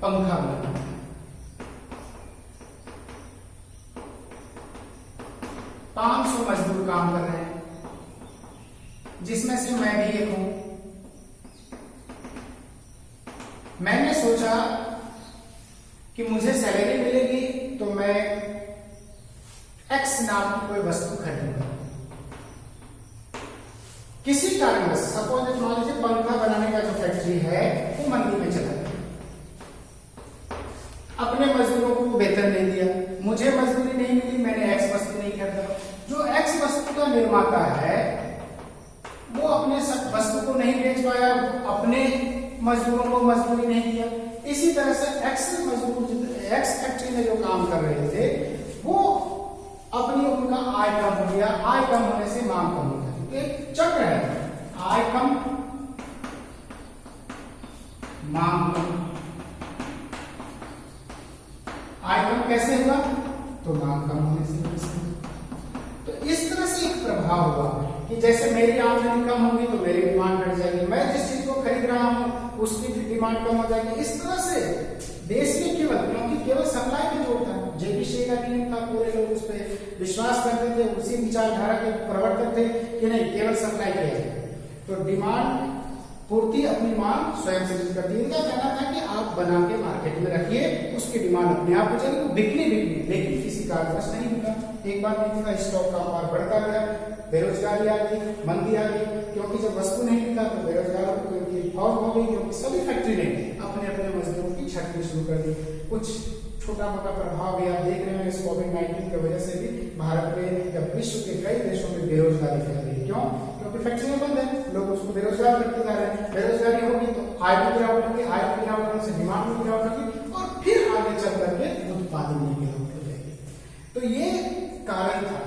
पंखा बनाने, 500 मजदूर काम कर रहे हैं, जिसमें से मैं भी एक हूं। मैंने सोचा कि मुझे सैलरी मिलेगी तो मैं एक्स नाम की कोई वस्तु खरीदूंगा। किसी कारणवश सपोज मान लीजिए पंखा बनाने का जो फैक्ट्री है वो मंदी में चला गया, अपने मजदूरों को वेतन नहीं दिया, मुझे मजदूरी नहीं मिली, मैंने एक्स वस्तु नहीं खरीदा। जो एक्स वस्तु का निर्माता है वो अपने वस्तु को नहीं बेच पाया, अपने मजदूरों को मजदूरी नहीं दिया। इसी तरह से एक्स मजदूर एक्स फैक्ट्री में जो काम कर रहे थे वो अपनी उनका आय कम हो गया, आय कम होने से मांग कम हो गई। एक चक्र है, आय कम मांग कम। आय कम कैसे हुआ, तो मांग कम होने से। तो इस तरह से एक प्रभाव हुआ कि जैसे मेरी आमदनी कम होगी तो मेरी डिमांड बढ़ जाएगी, मैं जिस चीज को खरीद रहा हूं उसकी भी डिमांड कम हो जाएगी। इस तरह से देश में केवल, क्योंकि केवल सप्लाई पे जोड़ता है, जेपी शेख का नियम था, पूरे लोग उस पर विश्वास करते थे, उसी विचारधारा के प्रवर्तक थे कि नहीं केवल सप्लाई किया जाए। तो डिमांड पूर्ति अपनी मांग स्वयं से करती है। इनका कहना था कि आप बना के मार्केट में रखिए, उसकी डिमांड अपने आप हो जाएगी, बिकनी, लेकिन किसी कारणवश नहीं होगा। एक बार नहीं था, स्टॉक का भार बढ़ता गया, बेरोजगारी आ गई, मंदी आ गई, क्योंकि जब वस्तु नहीं मिलता तो बेरोजगारों की फौज हो गई, क्योंकि सभी फैक्ट्री ने अपने अपने मजदूरों की छटनी शुरू कर दी। कुछ छोटा मोटा प्रभाव भी आप देख रहे हैं, इस कोविड-19 की वजह से भी भारत में या विश्व के कई देशों में बेरोजगारी फैल रही है। क्यों? क्योंकि फैक्ट्रियां बंद है, लोग उसको बेरोजगार करते जा रहे हैं। बेरोजगारी होगी तो आय में गिरावट होगी, आय में गिरावट होने से डिमांड में गिरावट होगी और फिर आगे चल करके उत्पादन में गिरावट हो जाएगी। तो ये कारण था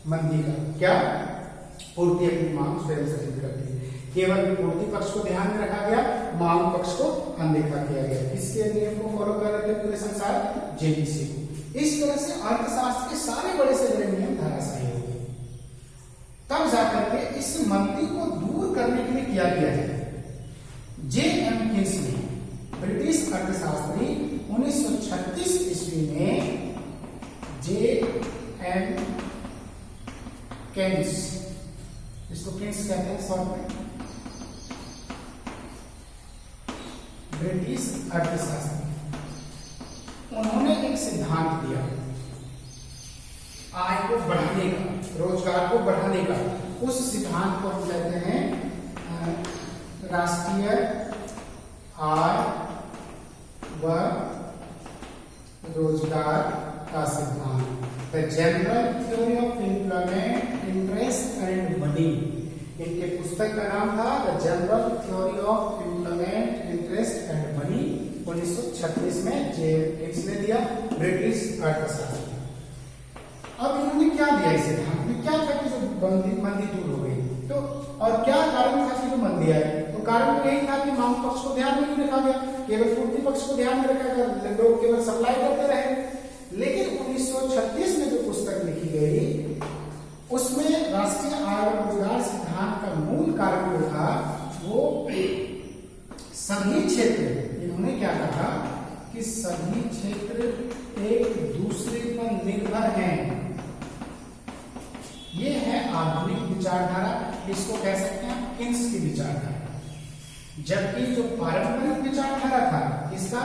मंदी का। क्या? पूर्ति अपनी मांग स्वयं सृजित करती है। केवल पूर्ति पक्ष को ध्यान में रखा गया, मांग पक्ष को अनदेखा किया गया। किसके नियम को फॉलो कर रहे थे पूरे संसार? जेपीसी को। इस तरह से अर्थशास्त्र के सारे बड़े से बड़े नियम धराशायी हो गए। तब जाकर के इस मंदी को दूर करने के लिए किया गया है जे.एम. किन्स ने, ब्रिटिश अर्थशास्त्री, 1936 ईस्वी में जे.एम. केन्स, इसको किन्स कहते हैं शॉर्ट में, ब्रिटिश अर्थशास्त्री, उन्होंने एक सिद्धांत दिया आय को बढ़ाने का, रोजगार को बढ़ाने का। उस सिद्धांत को हम कहते हैं राष्ट्रीय आय व रोजगार का सिद्धांत, the general theory of employment, interest and money. इनके पुस्तक का नाम था the general theory of employment, interest and money. 1936 में जे.एम. ने दिया, ब्रिटिश अर्थशास्त्री। अब इन्होंने क्या दिया इस सिद्धांत में? क्या था कि जो मंदी दूर हो गई, तो और क्या कारण था कि जो मंदी आई? तो कारण तो यही था कि मांग पक्ष को ध्यान में नहीं रखा गया, केवल पूर्ति पक्ष को ध्यान में रखा गया, लोग केवल सप्लाई करते रहे। लेकिन 1936 में जो पुस्तक लिखी गई उसमें राष्ट्रीय आय और रोजगार सिद्धांत का मूल कारण जो था वो सभी क्षेत्र, इन्होंने क्या कहा कि सभी क्षेत्र एक दूसरे पर निर्भर हैं। ये है आधुनिक विचारधारा, इसको कह सकते हैं किन्स की विचारधारा। जबकि जो पारंपरिक विचारधारा था इसका,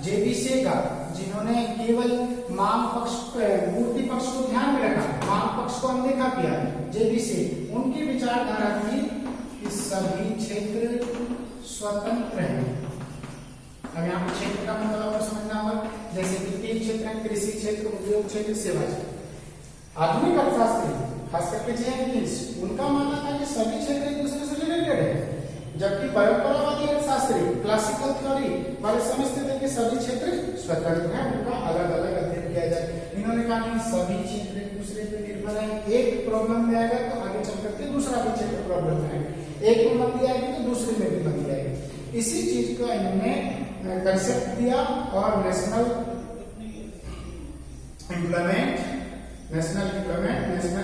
जे.बी. शेख का, जिन्होंने केवल मांग पक्ष पूर्ति पक्ष को ध्यान में रखा, मांग पक्ष को अनदेखा किया, जेबी से, उनकी विचारधारा थी कि सभी क्षेत्र स्वतंत्र हैं। अब यहाँ पर क्षेत्र का मतलब आपको समझना होगा, जैसे कि 3 क्षेत्र हैं, कृषि क्षेत्र, उद्योग क्षेत्र, सेवा क्षेत्र। आधुनिक अर्थशास्त्री खास करके जेएनकिंस, उनका मानना था कि सभी क्षेत्र एक दूसरे से रिलेटेड है, जबकि परंपरावादी अर्थशास्त्री क्लासिकल थ्योरी वाले समझते थे कि सभी क्षेत्र स्वतंत्र हैं, उनका अलग अलग अध्ययन किया जाए। इन्होंने कहा कि सभी क्षेत्र एक दूसरे पर निर्भर है, एक प्रॉब्लम में आएगा तो आगे चल करके दूसरा भी क्षेत्र प्रॉब्लम में आएगा, एक में मंदी आएगी तो दूसरे में भी मंदी आएगी। इसी चीज का इन्होंने कंसेप्ट दिया और नेशनल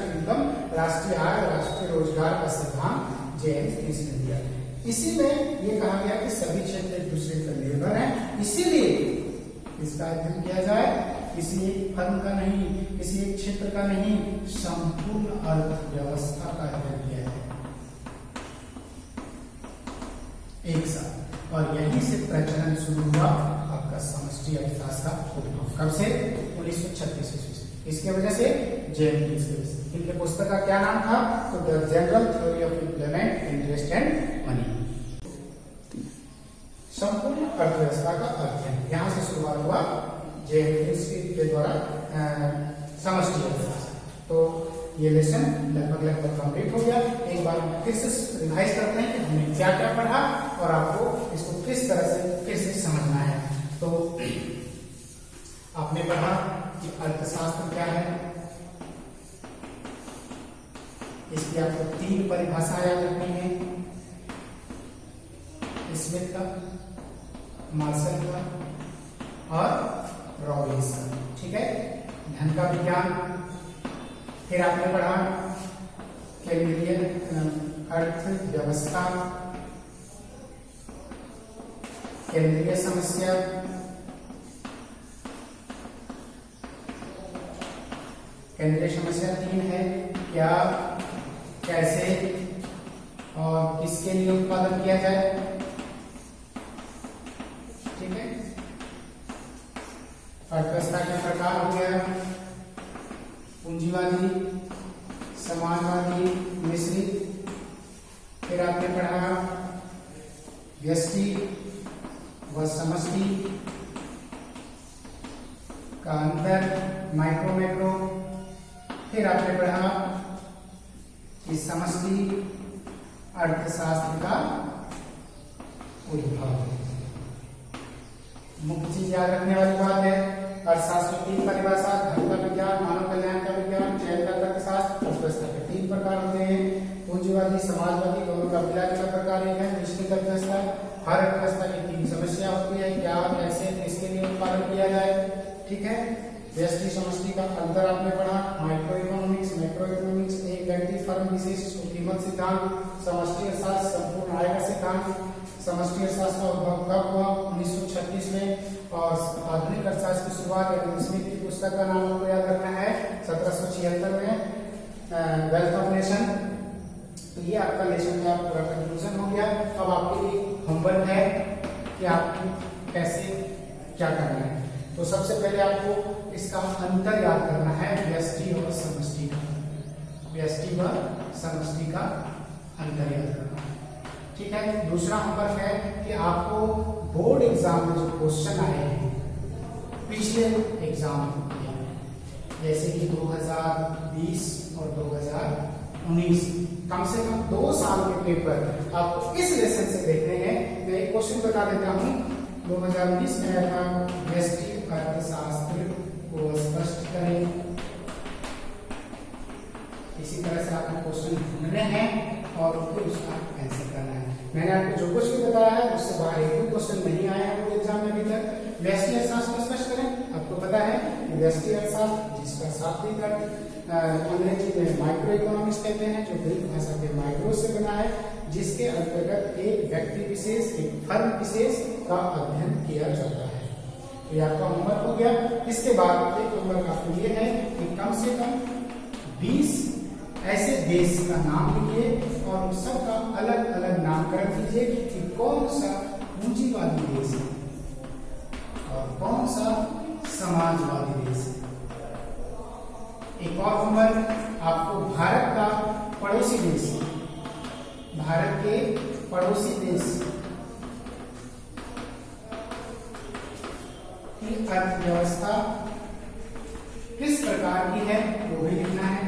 इनकम, राष्ट्रीय आय, राष्ट्रीय रोजगार का सिद्धांत जेएनकिंस ने दिया। इसी में ये कहा गया कि सभी क्षेत्र एक दूसरे पर निर्भर हैं, इसीलिए इसका अध्ययन किया जाए, किसी एक फर्म का नहीं, किसी एक क्षेत्र का नहीं, संपूर्ण अर्थव्यवस्था का अध्ययन किया जाए एक साथ। और यहीं से प्रचलन शुरू हुआ आपका समष्टि अर्थशास्त्र का। कब से? 1936 ईस्वी से। इसके वजह से जेएनकिंस की वजह से। इनके पुस्तक का क्या नाम था? तो the general theory of employment, interest and money, संपूर्ण अर्थव्यवस्था का अध्ययन। यहां से शुरुआत हुआ जेएनकिंस के द्वारा समष्टि अर्थशास्त्र। तो ये लेसन लगभग कंप्लीट हो गया। एक बार फिर से रिवाइज करते हैं कि हमने क्या क्या पढ़ा और आपको इसको किस तरह से फिर से समझना है। तो आपने पढ़ा कि अर्थशास्त्र क्या है, इसकी आपको 3 परिभाषा याद रखनी है, स्मिथ का, मार्शल का और रॉबिन्स का। ठीक है, धन का विज्ञान। फिर आपने पढ़ा केंद्रीय अर्थव्यवस्था, केंद्रीय समस्या, केंद्रीय समस्या 3 है, क्या, कैसे और किसके लिए उत्पादन किया जाए। ठीक है, अर्थव्यवस्था के प्रकार हो गया, पूंजीवादी, समाजवादी, मिश्रित। फिर आपने पढ़ा व्यष्टि व समष्टि का अंतर, माइक्रो मैक्रो। फिर आपने पढ़ा कि समष्टि अर्थशास्त्र का उद्भव। मुख्य चीज याद रखने वाली बात है, अर्थशास्त्र की 3 परिभाषा, धन का विज्ञान, मानव कल्याण का विज्ञान, चयन का तर्कशास्त्र। अर्थव्यवस्था के 3 प्रकार होते हैं, पूंजीवादी, समाजवादी, दोनों का मिला जुला प्रकार एक है मिश्रित अर्थव्यवस्था। हर अर्थव्यवस्था की 3 समस्या होती है, क्या, कैसे, किसके लिए उत्पादन किया जाए। ठीक है, व्यष्टि समष्टि का अंतर आपने पढ़ा, माइक्रो इकोनॉमिक्स, मैक्रो इकोनॉमिक्स, एक व्यक्ति, फर्म, विशेष कीमत सिद्धांत, समष्टि अर्थशास्त्र, संपूर्ण आय का सिद्धांत। समष्टि अर्थशास्त्र का उद्भव कब हुआ? 1936 में। और आधुनिक अर्थशास्त्र की शुरुआत एडम स्मिथ की पुस्तक का नाम आपको याद रखना है, 1776 में, वेल्थ ऑफ नेशन। तो ये आपका लेसन का पूरा कंक्लूजन हो गया। अब आपके लिए होमवर्क है कि आपको कैसे क्या करना है। तो सबसे पहले आपको इसका अंतर याद करना है, व्यष्टि और समष्टि का, व्यष्टि व समष्टि का अंतर याद करना है। ठीक है, दूसरा होमवर्क है कि आपको बोर्ड एग्जाम में जो क्वेश्चन आए हैं पिछले एग्जाम जैसे कि 2020 और 2019, कम से कम 2 साल के पेपर आपको इस लेसन से देखने हैं। मैं एक क्वेश्चन बता देता हूँ, 2019 में आया था, व्यष्टि अर्थशास्त्र को स्पष्ट करें। इसी तरह से आपको क्वेश्चन ढूंढने हैं और फिर उसका आंसर करना है। मैंने आपको जो कुछ भी बताया है उससे बाहर एक भी क्वेश्चन नहीं आया है वो एग्जाम में अभी तक। व्यष्टि अर्थशास्त्र को स्पष्ट करें। आपको पता है कि व्यष्टि अर्थशास्त्र, जिसका शाब्दिक अर्थ अंग्रेजी में माइक्रो इकोनॉमिक्स कहते हैं, जो ग्रीक भाषा के माइक्रो से बना है, जिसके अंतर्गत एक व्यक्ति विशेष, एक फर्म विशेष का अध्ययन किया जाता है। तो ये आपका होमवर्क हो गया। इसके बाद एक होमवर्क आपको ये है कि कम से कम 20 ऐसे देश का नाम लिखिए और सबका अलग अलग नामकरण कीजिए कि कौन सा पूंजीवादी देश है और कौन सा समाजवादी देश है। एक और नंबर आपको भारत का पड़ोसी देश, भारत के पड़ोसी देश की अर्थव्यवस्था किस प्रकार की है वो भी लिखना है।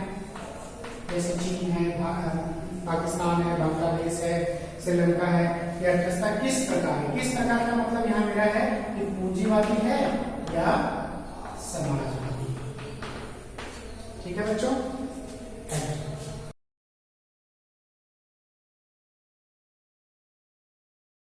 जैसे चीन है, पाकिस्तान है, बांग्लादेश है, श्रीलंका है, ये अर्थव्यवस्था किस प्रकार है। किस प्रकार का मतलब यहाँ मेरा है कि पूंजीवादी है या समाजवादी। ठीक है बच्चों।